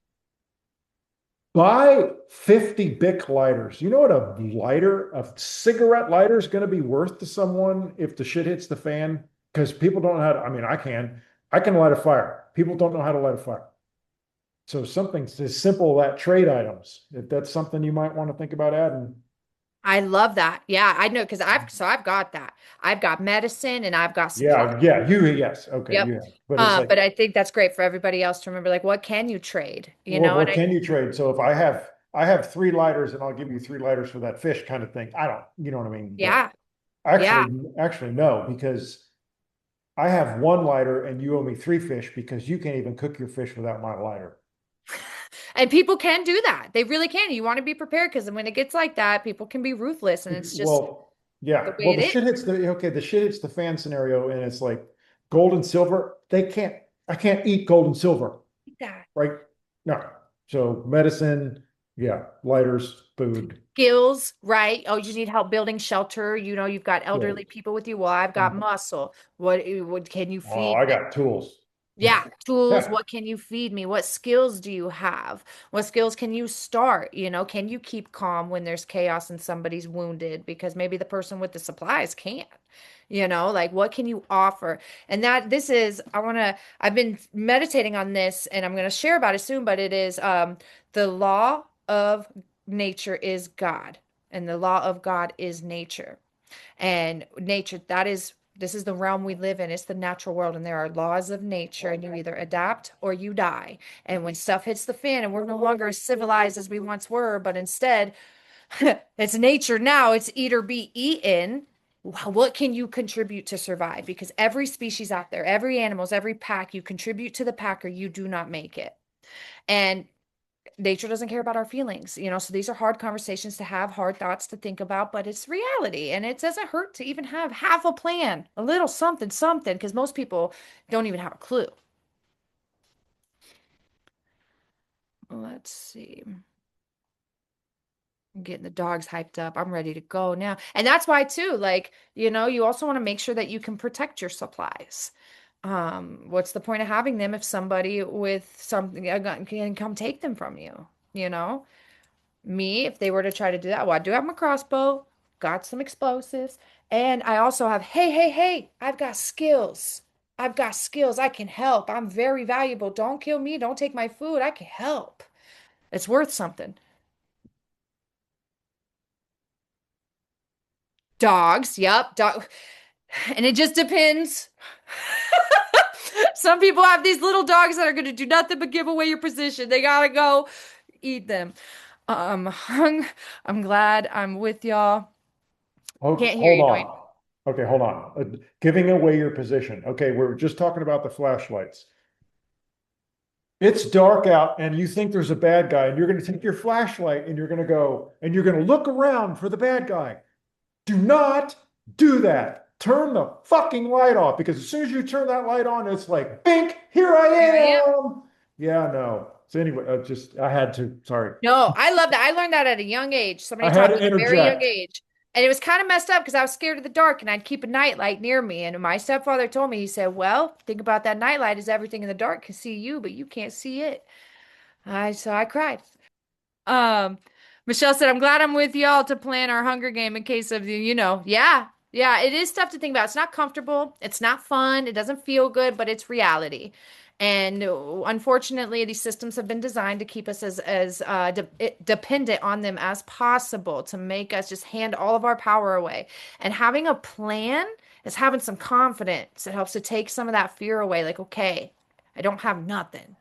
Buy 50 Bic lighters. You know what a cigarette lighter is going to be worth to someone if the shit hits the fan? Because people don't know how to, I mean, I can light a fire. People don't know how to light a fire. So something as simple that trade items, if that's something you might want to think about adding. I love that. Yeah, I know because I've got that. I've got medicine and I've got supply. Yes, okay, Yep. you have. But it's like, But I think that's great for everybody else to remember, like, what can you trade? And what can you trade? So if I have three lighters and I'll give you three lighters for that fish kind of thing. I don't, you know what I mean? But yeah, yeah. actually no, because I have one lighter and you owe me three fish because you can't even cook your fish without my lighter. And people can do that. They really can. You want to be prepared because when it gets like that, people can be ruthless and it's just Well, yeah. the way Well, it is. the shit hits the fan scenario, and it's like gold and silver. I can't eat gold and silver, Like that. right? No. So medicine, yeah, lighters, food. Skills, right? Oh, you need help building shelter. You've got Yeah. elderly people with you. Well, I've got muscle. What can you Oh, feed I me? got tools. Yeah, tools. Yeah. What can you feed me? What skills do you have? What skills can you start? Can you keep calm when there's chaos and somebody's wounded because maybe the person with the supplies can't? Like what can you offer? And I've been meditating on this and I'm going to share about it soon, but it is the law of nature is God, and the law of God is nature. And nature, this is the realm we live in. It's the natural world, and there are laws of nature, and you either adapt or you die. And when stuff hits the fan, and we're no longer as civilized as we once were, but instead, it's nature now. It's eat or be eaten. What can you contribute to survive? Because every species out there, every animals, every pack, you contribute to the pack or you do not make it. And nature doesn't care about our feelings, so these are hard conversations to have, hard thoughts to think about, but it's reality. And it doesn't hurt to even have half a plan, a little something, something, because most people don't even have a clue. Let's see. I'm getting the dogs hyped up. I'm ready to go now. And that's why too, like, you also want to make sure that you can protect your supplies. What's the point of having them if somebody with something a gun can come take them from you, you know? Me, if they were to try to do that, well, I do have my crossbow, got some explosives, and I also have, hey, hey, hey, I've got skills. I've got skills. I can help. I'm very valuable. Don't kill me. Don't take my food. I can help. It's worth something. Dogs, yep, dog. And it just depends. Some people have these little dogs that are going to do nothing but give away your position. They gotta go eat them. I'm glad I'm with y'all. Can't hear Hold you, Dwayne. on. Okay, hold on. Giving away your position. Okay, we're just talking about the flashlights. It's dark out and you think there's a bad guy, and you're going to take your flashlight and you're going to go and you're going to look around for the bad guy. Do not do that. Turn the fucking light off because as soon as you turn that light on, it's like, bink, here I Here I am. am. Yeah, no. So anyway, I had to, sorry. No, I love that. I learned that at a young age. I Somebody had taught to me at a very young interject. age. And it was kind of messed up because I was scared of the dark and I'd keep a nightlight near me. And my stepfather told me, he said, well, think about that nightlight is everything in the dark can see you, but you can't see it. So I cried. Um, Michelle said, I'm glad I'm with y'all to plan our Hunger Game in case of yeah. Yeah, it is stuff to think about. It's not comfortable. It's not fun. It doesn't feel good, but it's reality. And unfortunately, these systems have been designed to keep us as dependent on them as possible, to make us just hand all of our power away. And having a plan is having some confidence. It helps to take some of that fear away. Like, okay, I don't have nothing.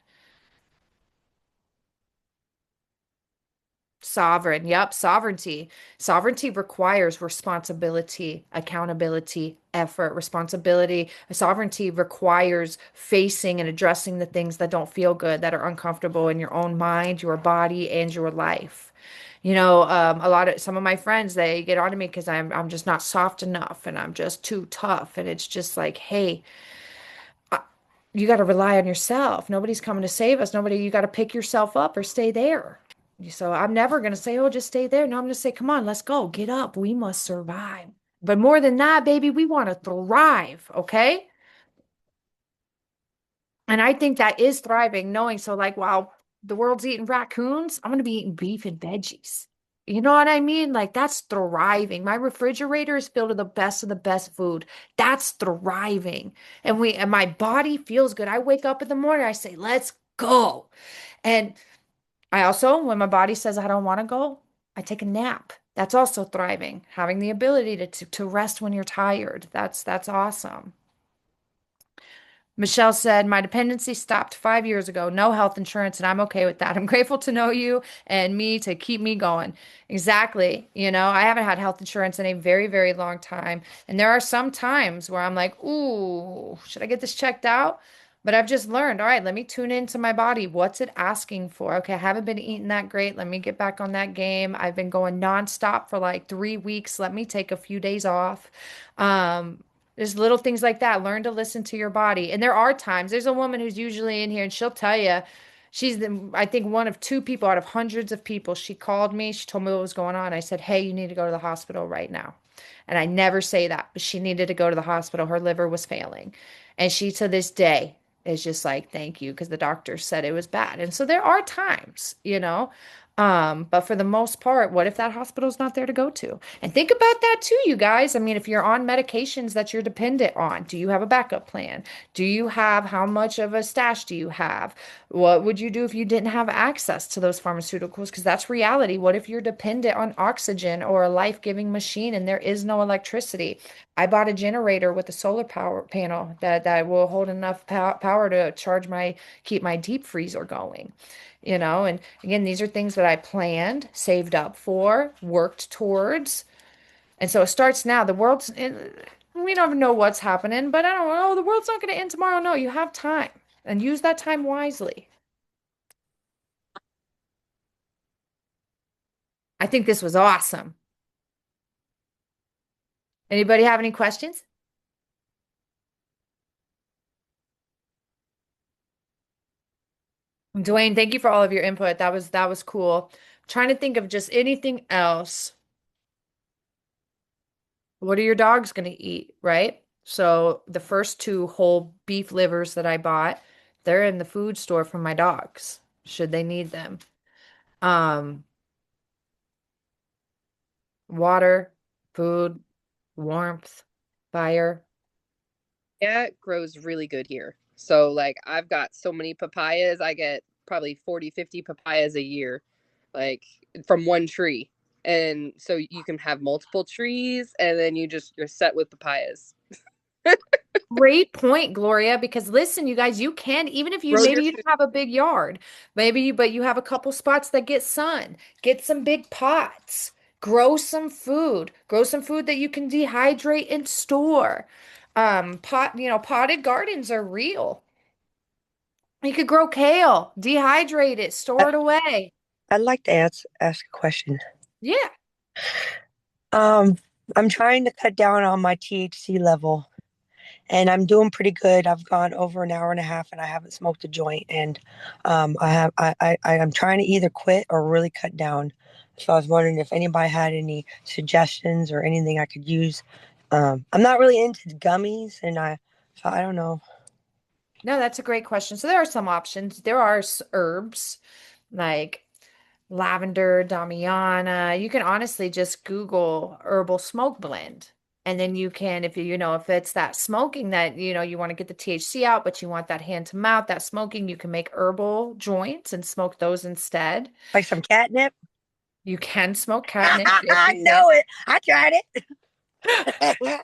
Sovereign. Yep. Sovereignty. Sovereignty requires responsibility, accountability, effort, responsibility. Sovereignty requires facing and addressing the things that don't feel good, that are uncomfortable in your own mind, your body, and your life. Some of my friends, they get on to me because I'm just not soft enough and I'm just too tough. And it's just like, hey, you got to rely on yourself. Nobody's coming to save us. You got to pick yourself up or stay there. So I'm never going to say, oh, just stay there. No, I'm going to say, come on, let's go. Get up. We must survive. But more than that, baby, we want to thrive. Okay. And I think that is thriving, knowing so like, wow, the world's eating raccoons. I'm going to be eating beef and veggies. You know what I mean? Like that's thriving. My refrigerator is filled with the best food. That's thriving. And my body feels good. I wake up in the morning, I say, let's go. And I also, when my body says I don't want to go, I take a nap. That's also thriving. Having the ability to rest when you're tired. That's awesome. Michelle said, my dependency stopped 5 years ago. No health insurance, and I'm okay with that. I'm grateful to know you and me to keep me going. Exactly. I haven't had health insurance in a very, very long time. And there are some times where I'm like, ooh, should I get this checked out? But I've just learned, all right, let me tune into my body. What's it asking for? Okay, I haven't been eating that great. Let me get back on that game. I've been going nonstop for like 3 weeks. Let me take a few days off. Um, there's little things like that. Learn to listen to your body. And there are times, there's a woman who's usually in here and she'll tell you, I think one of two people out of hundreds of people. She called me. She told me what was going on. I said, hey, you need to go to the hospital right now. And I never say that, but she needed to go to the hospital. Her liver was failing. And she, to this day, is just like, thank you, because the doctor said it was bad. And so there are times. But for the most part, what if that hospital's not there to go to? And think about that too, you guys. I mean, if you're on medications that you're dependent on, do you have a backup plan? How much of a stash do you have? What would you do if you didn't have access to those pharmaceuticals? Because that's reality. What if you're dependent on oxygen or a life-giving machine and there is no electricity? I bought a generator with a solar power panel that will hold enough power to keep my deep freezer going. And again, these are things that I planned, saved up for, worked towards. And so it starts now. We don't even know what's happening, but I don't know. The world's not going to end tomorrow. No, you have time and use that time wisely. I think this was awesome. Anybody have any questions? Dwayne, thank you for all of your input. That was cool. Trying to think of just anything else. What are your dogs going to eat, right? So the first two whole beef livers that I bought, they're in the food store for my dogs, should they need them. Um, Water, food, warmth, fire. Yeah, it grows really good here. So like I've got so many papayas. I get probably 40, 50 papayas a year, like from one tree. And so you can have multiple trees and then you're set with papayas. Great point, Gloria, because listen, you guys, you can, even if Grow maybe your you food. don't have a big yard, but you have a couple spots that get sun, get some big pots, grow some food that you can dehydrate and store. Potted gardens are real. You could grow kale, dehydrate it, I- store it away. I'd like to ask a question. Yeah. Um, I'm trying to cut down on my THC level, and I'm doing pretty good. I've gone over an hour and a half, and I haven't smoked a joint. And I'm trying to either quit or really cut down. So I was wondering if anybody had any suggestions or anything I could use. I'm not really into gummies, and so I don't know. No, that's a great question. So there are some options. There are herbs like lavender, damiana. You can honestly just Google herbal smoke blend. And then you can, if if it's that smoking that, you want to get the THC out, but you want that hand to mouth, that smoking, you can make herbal joints and smoke those instead. Like some catnip. You can smoke catnip. Yes, I you can. know it. I tried it.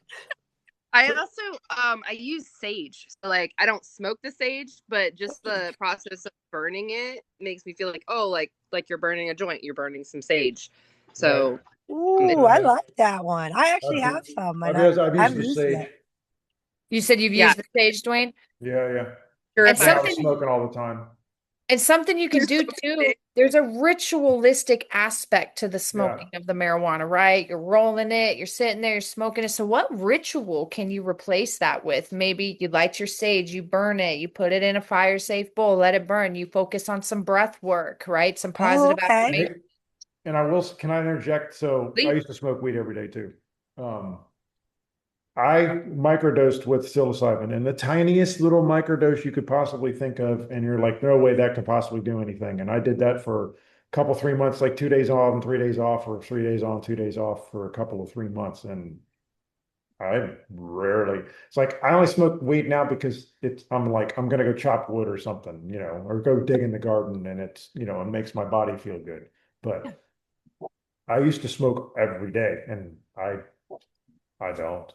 I also I use sage. So like I don't smoke the sage, but just the process of burning it makes me feel like, oh, like you're burning a joint, you're burning some sage. So Ooh, I like that one. I actually have some, and I've used I've the used sage. it. You said you've yeah, used the sage, Dwayne? Yeah, yeah. And When I purified. was smoking all the time. something you can do too, there's a ritualistic aspect to the Yeah. smoking of the marijuana, right? You're rolling it, you're sitting there, you're smoking it. So what ritual can you replace that with? Maybe you light your sage, you burn it, you put it in a fire safe bowl, let it burn. You focus on some breath work, right? Some Oh, positive okay. affirmation. And can I interject? So I used to smoke weed every day too. Um, I microdosed with psilocybin and the tiniest little microdose you could possibly think of. And you're like, no way that could possibly do anything. And I did that for a couple, 3 months, like 2 days on and 3 days off, or 3 days on, 2 days off for a couple of 3 months. And it's like I only smoke weed now because I'm like, I'm going to go chop wood or something, or go dig in the garden and it makes my body feel good. But I used to smoke every day and I don't.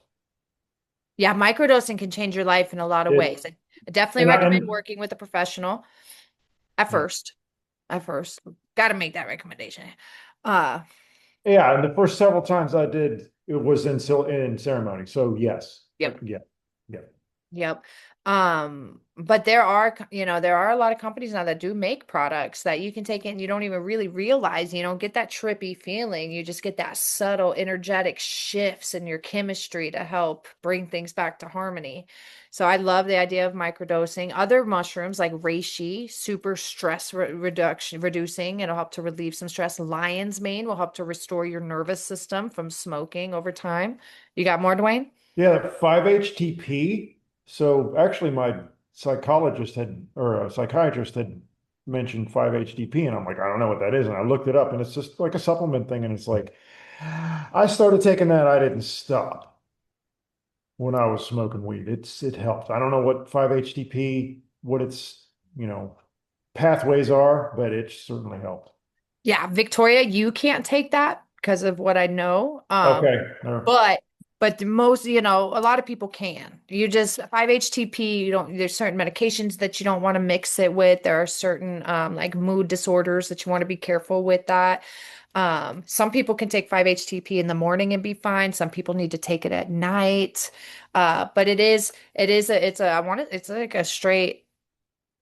Yeah, microdosing can change your life in a lot of It ways. I definitely and I recommend and working with a professional at yeah. first. At first, got to make that recommendation. Uh, Yeah, and the first several times I did it was in ceremony. So yes. yep. Yeah. Yeah. Yep. But there are a lot of companies now that do make products that you can take in. You don't even really realize, get that trippy feeling. You just get that subtle energetic shifts in your chemistry to help bring things back to harmony. So I love the idea of microdosing. Other mushrooms like reishi, super stress reducing. It'll help to relieve some stress. Lion's mane will help to restore your nervous system from smoking over time. You got more, Dwayne? Yeah, 5-HTP. So actually my psychologist had or a psychiatrist had mentioned 5-HTP and I'm like, I don't know what that is. And I looked it up and it's just like a supplement thing. And it's like I started taking that. I didn't stop when I was smoking weed. It helped. I don't know what 5-HTP, what its, pathways are, but it certainly helped. Yeah, Victoria, you can't take that because of what I know. Okay. But a lot of people can. You just 5-HTP, there's certain medications that you don't want to mix it with. There are certain like mood disorders that you want to be careful with that. Some people can take 5-HTP in the morning and be fine. Some people need to take it at night. But it's like a straight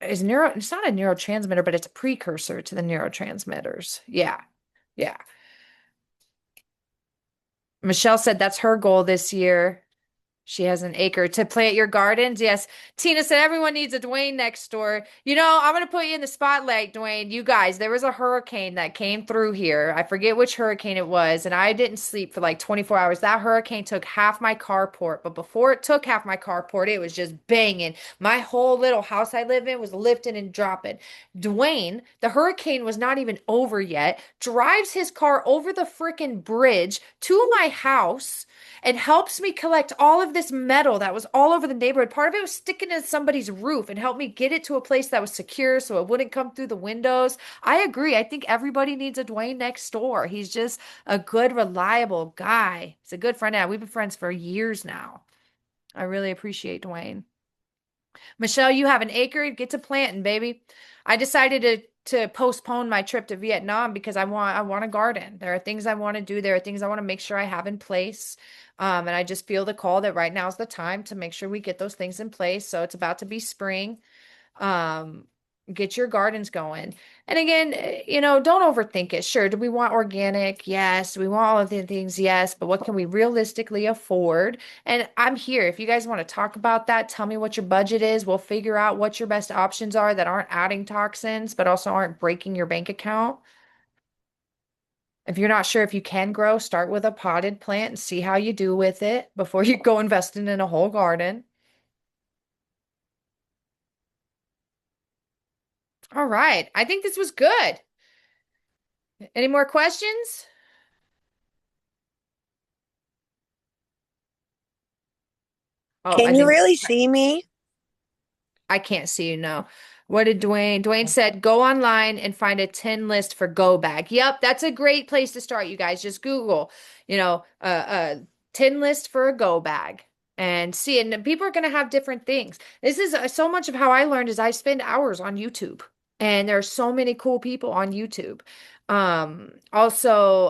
it's not a neurotransmitter, but it's a precursor to the neurotransmitters. Yeah. Yeah. Michelle said that's her goal this year. She has an acre to plant your gardens. Yes. Tina said everyone needs a Dwayne next door. I'm going to put you in the spotlight, Dwayne. You guys, there was a hurricane that came through here. I forget which hurricane it was, and I didn't sleep for like 24 hours. That hurricane took half my carport, but before it took half my carport, it was just banging. My whole little house I live in was lifting and dropping. Dwayne, the hurricane was not even over yet, drives his car over the freaking bridge to my house and helps me collect all of this metal that was all over the neighborhood. Part of it was sticking to somebody's roof and helped me get it to a place that was secure so it wouldn't come through the windows. I agree. I think everybody needs a Dwayne next door. He's just a good, reliable guy. He's a good friend. We've been friends for years now. I really appreciate Dwayne. Michelle, you have an acre. Get to planting, baby. I decided to postpone my trip to Vietnam because I want a garden. There are things I want to do. There are things I want to make sure I have in place. And I just feel the call that right now is the time to make sure we get those things in place. So it's about to be spring. Um, Get your gardens going. And again, don't overthink it. Sure, do we want organic? Yes. Do we want all of the things? Yes. But what can we realistically afford? And I'm here. If you guys want to talk about that, tell me what your budget is. We'll figure out what your best options are that aren't adding toxins, but also aren't breaking your bank account. If you're not sure if you can grow, start with a potted plant and see how you do with it before you go investing in a whole garden. All right. I think this was good. Any more questions? Oh, I Can you think really see me? I can't see you now. What did Dwayne? Dwayne said, go online and find a 10 list for go bag. Yep, that's a great place to start, you guys. Just Google, 10 list for a go bag and see. And people are going to have different things. This is so much of how I learned is I spend hours on YouTube. And there are so many cool people on YouTube. Also,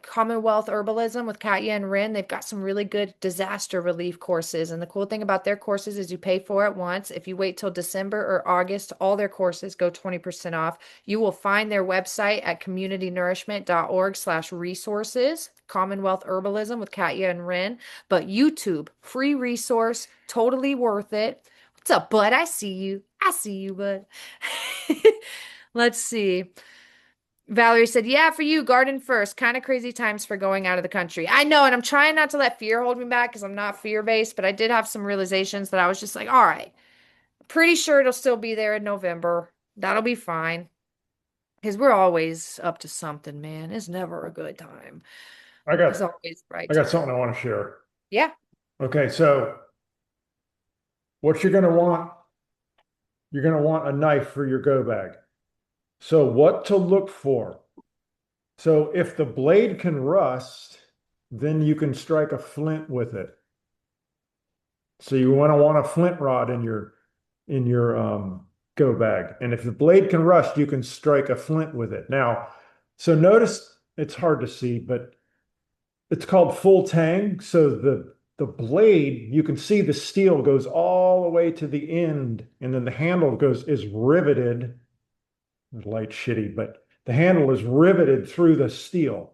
Commonwealth Herbalism with Katya and Rin, they've got some really good disaster relief courses. And the cool thing about their courses is you pay for it once. If you wait till December or August, all their courses go 20% off. You will find their website at communitynourishment.org/resources, Commonwealth Herbalism with Katya and Rin. But YouTube, free resource, totally worth it. What's up, bud? I see you. I see you, bud. Let's see. Valerie said, yeah, for you, garden first. Kind of crazy times for going out of the country. I know, and I'm trying not to let fear hold me back because I'm not fear-based, but I did have some realizations that I was just like, all right, pretty sure it'll still be there in November. That'll be fine. Because we're always up to something, man. It's never a good time. I It's got always the right I got time. something I want to share. Yeah. Okay, so what you're going to want a knife for your go bag. So what to look for? So if the blade can rust, then you can strike a flint with it. So you want a flint rod in your go bag. And if the blade can rust, you can strike a flint with it. Now, so notice it's hard to see, but it's called full tang. So the blade, you can see the steel goes all the way to the end, and then the handle is riveted. The light's shitty, but the handle is riveted through the steel.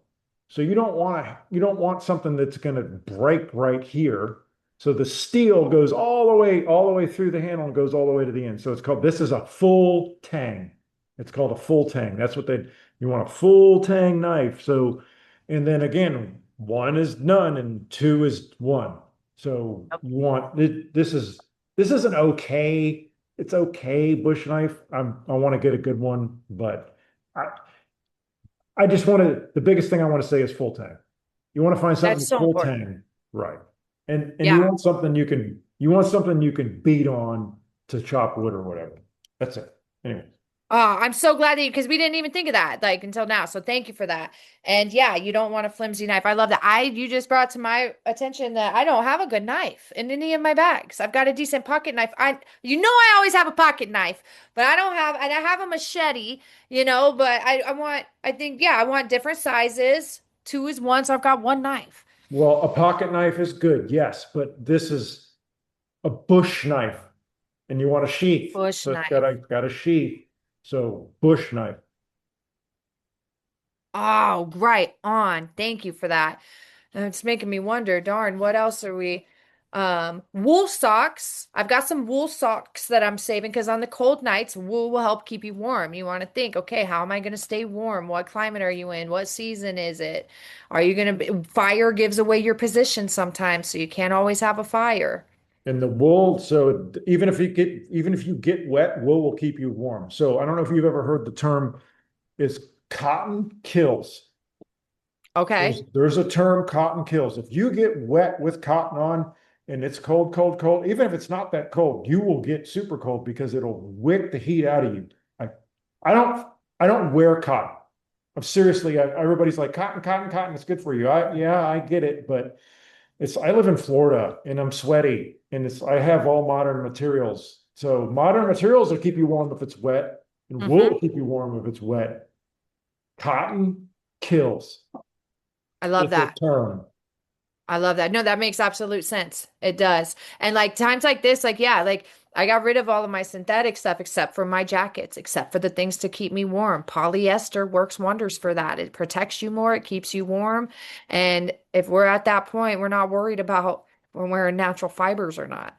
So you don't want something that's going to break right here. So the steel goes all the way through the handle and goes all the way to the end. So this is a full tang. It's called a full tang. You want a full tang knife. So, and then again, one is none and two is one. So this is an okay, it's okay bush knife. I want to get a good one, but I the biggest thing I want to say is full tang. You want to find something That's with so full important. tang, right? And Yeah. you want something you can beat on to chop wood or whatever. That's it. Anyway, Oh, I'm so glad that because we didn't even think of that like until now. So thank you for that. And yeah, you don't want a flimsy knife. I love that. You just brought to my attention that I don't have a good knife in any of my bags. I've got a decent pocket knife. I always have a pocket knife, but and I have a machete, but I want different sizes. Two is one, so I've got one knife. well, a pocket knife is good, yes, but this is a bush knife, and you want a sheath, Bush so it's knife. got a sheath. So bush knife. Oh, right on. Thank you for that. And it's making me wonder, darn, what else are we? Wool socks. I've got some wool socks that I'm saving because on the cold nights, wool will help keep you warm. You want to think, okay, how am I going to stay warm? What climate are you in? What season is it? Are you going to fire gives away your position sometimes, so you can't always have a fire. And the wool, so even if you get wet, wool will keep you warm. So I don't know if you've ever heard the term is cotton kills. Okay. There's a term, cotton kills. If you get wet with cotton on and it's cold, cold, cold, even if it's not that cold, you will get super cold because it'll wick the heat out of you. I, I don't, I don't wear cotton. I'm seriously, everybody's like cotton, cotton, cotton. It's good for you. Yeah, I get it, but I live in Florida and I'm sweaty and I have all modern materials. So modern materials will keep you warm if it's wet, and wool Mm-hmm. will keep you warm if it's wet. Cotton kills. I love It's a that. term. I love that. No, that makes absolute sense. It does. And like times like this, like, yeah, like I got rid of all of my synthetic stuff except for my jackets, except for the things to keep me warm. Polyester works wonders for that. It protects you more, it keeps you warm. And if we're at that point, we're not worried about when wearing natural fibers or not.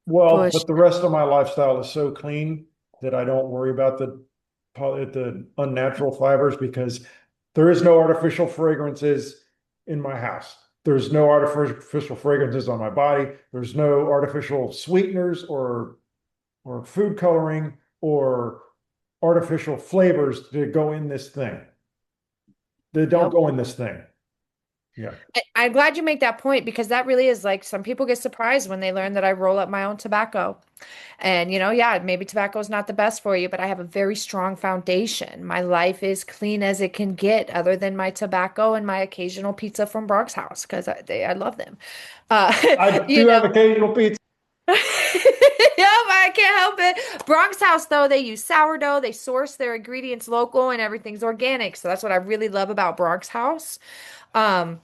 Well, Push. but the rest of my lifestyle is so clean that I don't worry about the unnatural fibers because there is no artificial fragrances in my house. There's no artificial fragrances on my body. There's no artificial sweeteners or food coloring or artificial flavors that go in this thing. They don't Yep. go in this thing. Yeah. I'm glad you make that point because that really is like some people get surprised when they learn that I roll up my own tobacco. And, yeah, maybe tobacco is not the best for you, but I have a very strong foundation. My life is clean as it can get, other than my tobacco and my occasional pizza from Bronx House because I love them. Uh, I you do have know. occasional pizza. Yep, I can't help it. Bronx House, though, they use sourdough. They source their ingredients local and everything's organic. So that's what I really love about Bronx House. Um,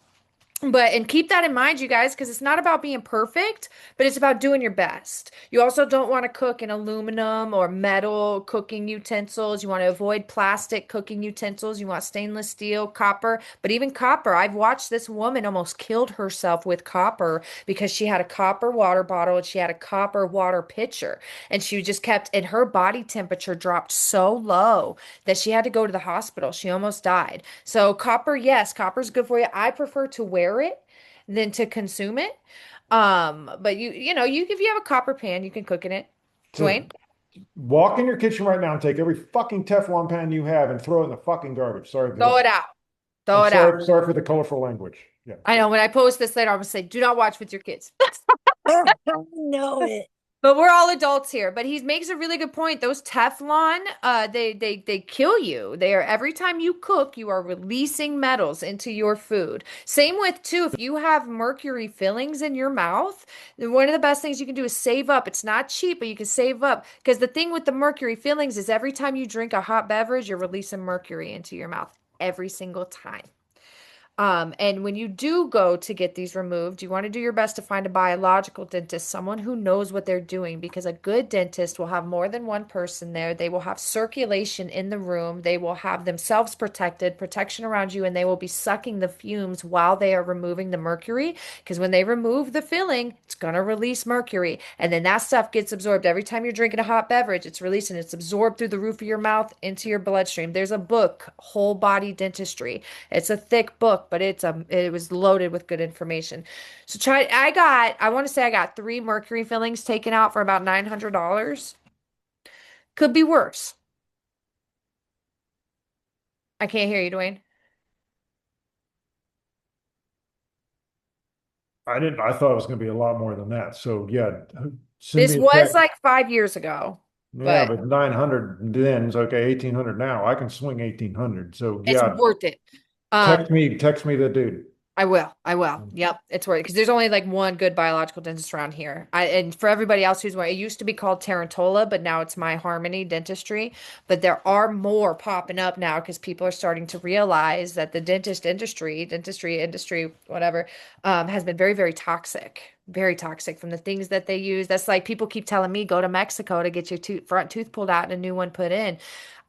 and keep that in mind, you guys, because it's not about being perfect, but it's about doing your best. You also don't want to cook in aluminum or metal cooking utensils. You want to avoid plastic cooking utensils. You want stainless steel, copper, but even copper. I've watched this woman almost killed herself with copper because she had a copper water bottle and she had a copper water pitcher. And she just kept, and her body temperature dropped so low that she had to go to the hospital. She almost died. So copper, yes, copper's good for you. I prefer to wear it than to consume it. But you if you have a copper pan, you can cook in it. So Dwayne, walk in your kitchen right now and take every fucking Teflon pan you have and throw it in the fucking garbage. throw it out. I'm Throw it out. sorry for the colorful language. Yeah. I know when I post this later, I'm gonna say, do not watch with your kids. I know it. But we're all adults here. But he makes a really good point. Those Teflon, they kill you. They are every time you cook, you are releasing metals into your food. Same with too, if you have mercury fillings in your mouth, then one of the best things you can do is save up. It's not cheap, but you can save up. Because the thing with the mercury fillings is every time you drink a hot beverage, you're releasing mercury into your mouth every single time. And when you do go to get these removed, you want to do your best to find a biological dentist, someone who knows what they're doing, because a good dentist will have more than one person there. They will have circulation in the room. They will have themselves protected, protection around you, and they will be sucking the fumes while they are removing the mercury. Because when they remove the filling, it's going to release mercury. And then that stuff gets absorbed. Every time you're drinking a hot beverage, it's released and it's absorbed through the roof of your mouth into your bloodstream. There's a book, Whole Body Dentistry. It's a thick book, but it was loaded with good information. So I want to say I got 3 mercury fillings taken out for about $900. Could be worse. I can't hear you, Dwayne. I thought it was going to be a lot more than that. So yeah, send This me a was text. like 5 years ago, Yeah, but but 900 then is okay. 1800 now. I can swing 1800. So it's yeah, worth it. Um, text me the dude. I will. I will. Yep, it's worth it because there's only like one good biological dentist around here. And for everybody else who's it used to be called Tarantola, but now it's My Harmony Dentistry. But there are more popping up now because people are starting to realize that the dentistry industry, whatever, has been very, very toxic from the things that they use. That's like people keep telling me go to Mexico to get your front tooth pulled out and a new one put in.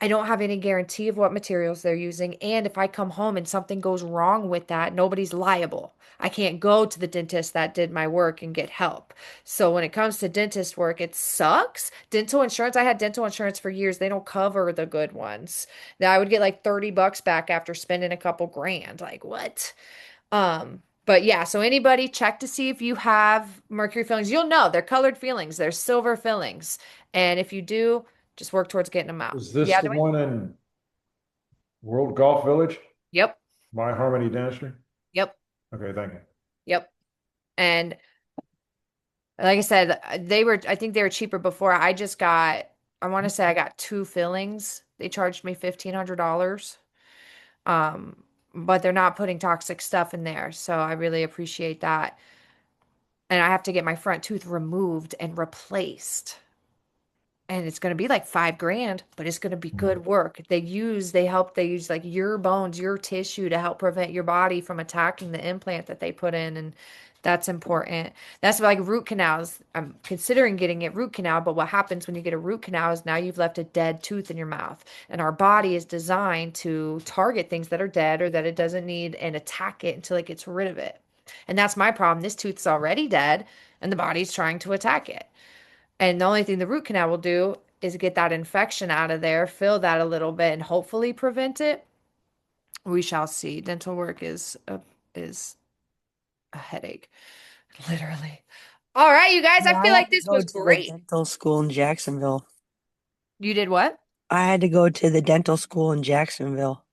I don't have any guarantee of what materials they're using. And if I come home and something goes wrong with that, nobody's liable. I can't go to the dentist that did my work and get help. So when it comes to dentist work, it sucks. Dental insurance, I had dental insurance for years. They don't cover the good ones. Now I would get like $30 back after spending a couple grand. Like what? But yeah, so anybody check to see if you have mercury fillings. You'll know they're colored fillings, they're silver fillings. And if you do, just work towards getting them out. Is this Yeah, the one in World Golf Village? yep, My Harmony Dentistry? yep, Okay, thank you. yep. And like I said, I think they were cheaper before. I want to say I got 2 fillings. They charged me $1,500. Um, but they're not putting toxic stuff in there. So I really appreciate that. And I have to get my front tooth removed and replaced. and it's going to be like 5 grand, but it's going to be good work. They use like your bones, your tissue to help prevent your body from attacking the implant that they put in. And that's important. That's like root canals. I'm considering getting a root canal, but what happens when you get a root canal is now you've left a dead tooth in your mouth. And our body is designed to target things that are dead or that it doesn't need and attack it until it gets rid of it. And that's my problem. This tooth's already dead and the body's trying to attack it. And the only thing the root canal will do is get that infection out of there, fill that a little bit, and hopefully prevent it. We shall see. Dental work is a headache, literally. All right, you guys, I Yeah, I feel had like to this go was to the great. dental school in Jacksonville. You did what? I had to go to the dental school in Jacksonville.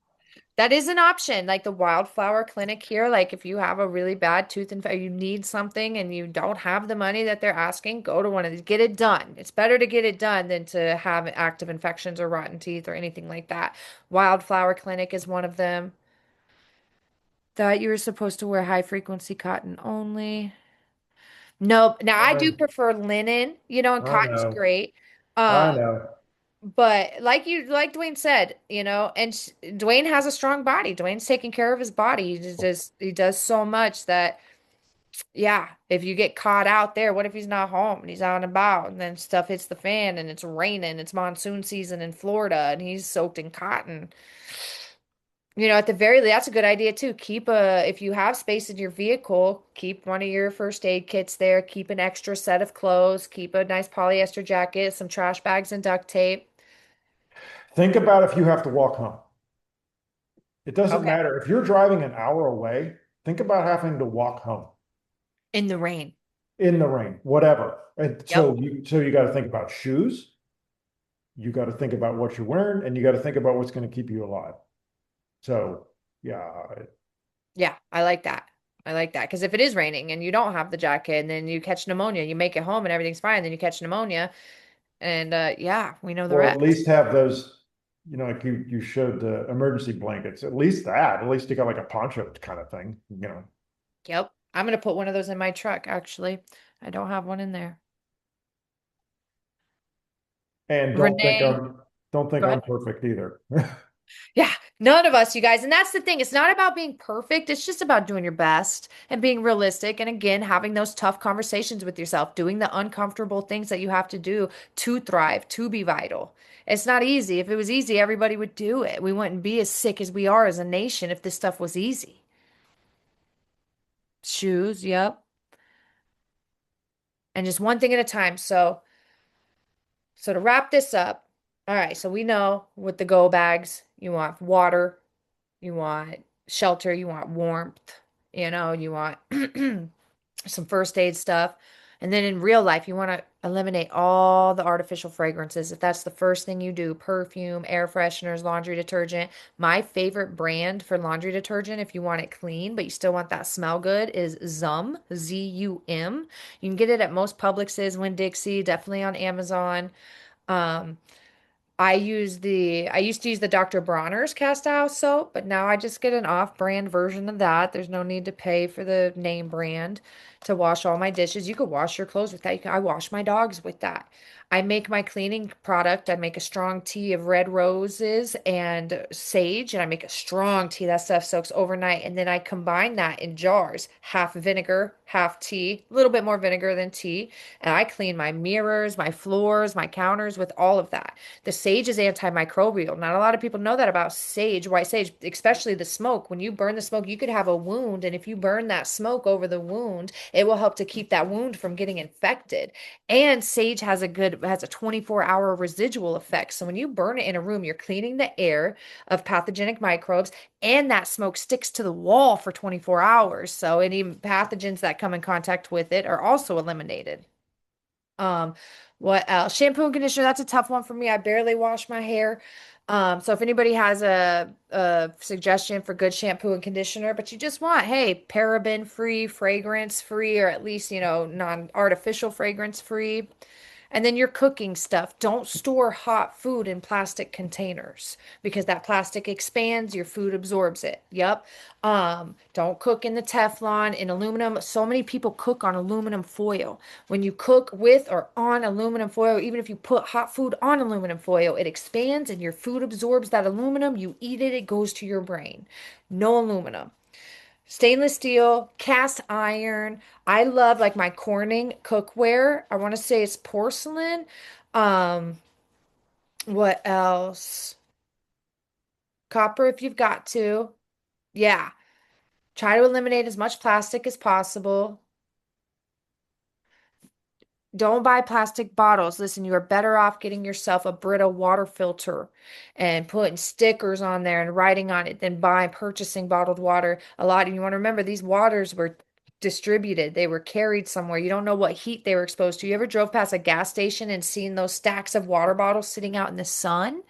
That is an option. Like the wildflower clinic here, like if you have a really bad tooth infection, you need something and you don't have the money that they're asking, go to one of these. Get it done. It's better to get it done than to have active infections or rotten teeth or anything like that. Wildflower clinic is one of them. Thought you were supposed to wear high frequency cotton only. Nope. Now I do I prefer linen, and cotton's know. great. I Um, know. but like Dwayne said, and Dwayne has a strong body. Dwayne's taking care of his body. He does so much that yeah, if you get caught out there, what if he's not home and he's out and about and then stuff hits the fan and it's raining, it's monsoon season in Florida and he's soaked in cotton. At the very least, that's a good idea too. If you have space in your vehicle, keep one of your first aid kits there. Keep an extra set of clothes. Keep a nice polyester jacket, some trash bags and duct tape. Think about if you have to walk home. It doesn't Okay. matter. If you're driving an hour away, think about having to walk home In the rain. in the rain, whatever. And Yep. so you got to think about shoes, you got to think about what you're wearing, and you got to think about what's going to keep you alive. So yeah, Yeah, I like that. I like that. Because if it is raining and you don't have the jacket and then you catch pneumonia, you make it home and everything's fine, then you catch pneumonia. And yeah, we know the or at rest. least have those, like you showed the emergency blankets, at least that, at least you got like a poncho kind of thing. Yep. I'm gonna put one of those in my truck, actually. I don't have one in there. And Renee, don't think go I'm ahead. perfect either. Yeah, none of us, you guys. And that's the thing. It's not about being perfect. It's just about doing your best and being realistic. And again, having those tough conversations with yourself, doing the uncomfortable things that you have to do to thrive, to be vital. It's not easy. If it was easy, everybody would do it. We wouldn't be as sick as we are as a nation if this stuff was easy. Shoes, yep. And just one thing at a time. So to wrap this up, all right, so we know with the go bags, you want water, you want shelter, you want warmth, you want some first aid stuff. And then in real life, you want to eliminate all the artificial fragrances. If that's the first thing you do, perfume, air fresheners, laundry detergent. My favorite brand for laundry detergent, if you want it clean, but you still want that smell good, is Zum, Z-U-M. You can get it at most Publixes, Winn-Dixie, definitely on Amazon. Um, I used to use the Dr. Bronner's cast iron soap, but now I just get an off-brand version of that. There's no need to pay for the name brand to wash all my dishes. You could wash your clothes with that. I wash my dogs with that. I make my cleaning product. I make a strong tea of red roses and sage, and I make a strong tea. That stuff soaks overnight, and then I combine that in jars, half vinegar, half tea, a little bit more vinegar than tea, and I clean my mirrors, my floors, my counters with all of that. The sage is antimicrobial. Not a lot of people know that about sage, white sage, especially the smoke. When you burn the smoke, you could have a wound, and if you burn that smoke over the wound, it will help to keep that wound from getting infected. And sage has a 24-hour residual effect. So when you burn it in a room, you're cleaning the air of pathogenic microbes, and that smoke sticks to the wall for 24 hours. So any pathogens that come in contact with it are also eliminated. Um, what else? Shampoo and conditioner, that's a tough one for me. I barely wash my hair. So if anybody has a suggestion for good shampoo and conditioner, but you just want, hey, paraben free, fragrance free, or at least, non-artificial fragrance free. And then your cooking stuff. Don't store hot food in plastic containers because that plastic expands, your food absorbs it. Yep. Don't cook in the Teflon, in aluminum. So many people cook on aluminum foil. When you cook with or on aluminum foil, even if you put hot food on aluminum foil, it expands and your food absorbs that aluminum. You eat it, it goes to your brain. No aluminum. Stainless steel, cast iron. I love like my Corning cookware. I want to say it's porcelain. Um, what else? Copper if you've got to. Yeah. Try to eliminate as much plastic as possible. Don't buy plastic bottles. Listen, you are better off getting yourself a Brita water filter and putting stickers on there and writing on it than purchasing bottled water. A lot, and you want to remember these waters were distributed. They were carried somewhere. You don't know what heat they were exposed to. You ever drove past a gas station and seen those stacks of water bottles sitting out in the sun?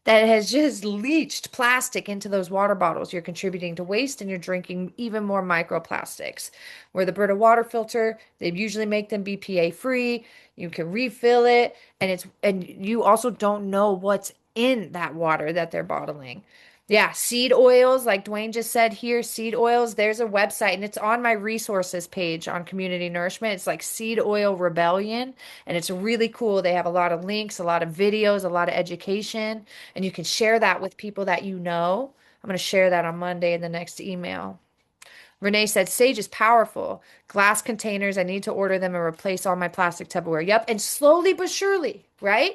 That has just leached plastic into those water bottles. You're contributing to waste and you're drinking even more microplastics. Where the Brita water filter, they usually make them BPA free. You can refill it, and you also don't know what's in that water that they're bottling. Yeah, seed oils, like Dwayne just said here, seed oils, there's a website and it's on my resources page on Community Nourishment. It's like Seed Oil Rebellion, and it's really cool. They have a lot of links, a lot of videos, a lot of education, and you can share that with people that you know. I'm going to share that on Monday in the next email. Renee said, Sage is powerful. Glass containers, I need to order them and replace all my plastic Tupperware. Yep. And slowly but surely, right?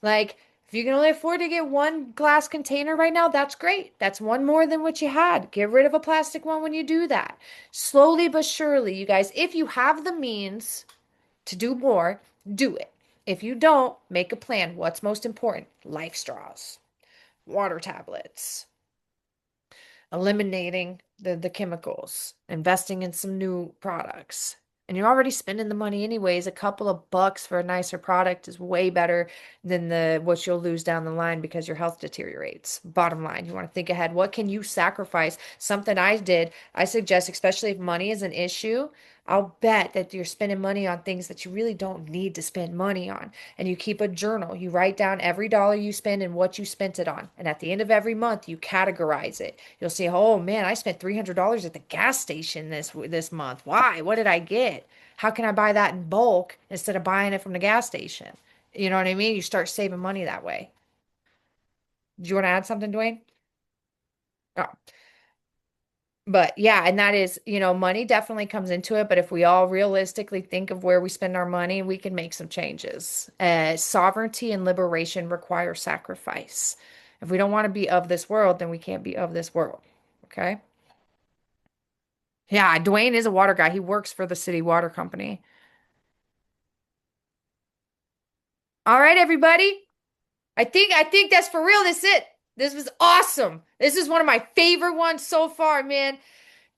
Like, if you can only afford to get one glass container right now, that's great. That's one more than what you had. Get rid of a plastic one when you do that. Slowly but surely, you guys, if you have the means to do more, do it. If you don't, make a plan. What's most important? Life straws, water tablets, eliminating the chemicals, investing in some new products. And you're already spending the money anyways. A couple of bucks for a nicer product is way better than the what you'll lose down the line because your health deteriorates. Bottom line, you want to think ahead. What can you sacrifice? Something I did, I suggest, especially if money is an issue, I'll bet that you're spending money on things that you really don't need to spend money on. And you keep a journal. You write down every dollar you spend and what you spent it on. And at the end of every month, you categorize it. You'll see, oh man, I spent $300 at the gas station this month. Why? What did I get? How can I buy that in bulk instead of buying it from the gas station? You know what I mean? You start saving money that way. Do you want to add something, Dwayne? Oh. But yeah, and that is, money definitely comes into it. But if we all realistically think of where we spend our money, we can make some changes. Sovereignty and liberation require sacrifice. If we don't want to be of this world, then we can't be of this world. Okay. Yeah, Dwayne is a water guy. He works for the city water company. All right, everybody. I think that's for real. That's it. This was awesome. This is one of my favorite ones so far, man.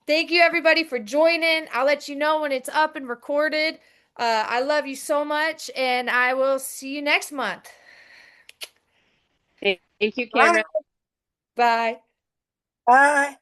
Thank you, everybody, for joining. I'll let you know when it's up and recorded. I love you so much, and I will see you next month. Thank you, Bye. Cameron. Bye. Bye.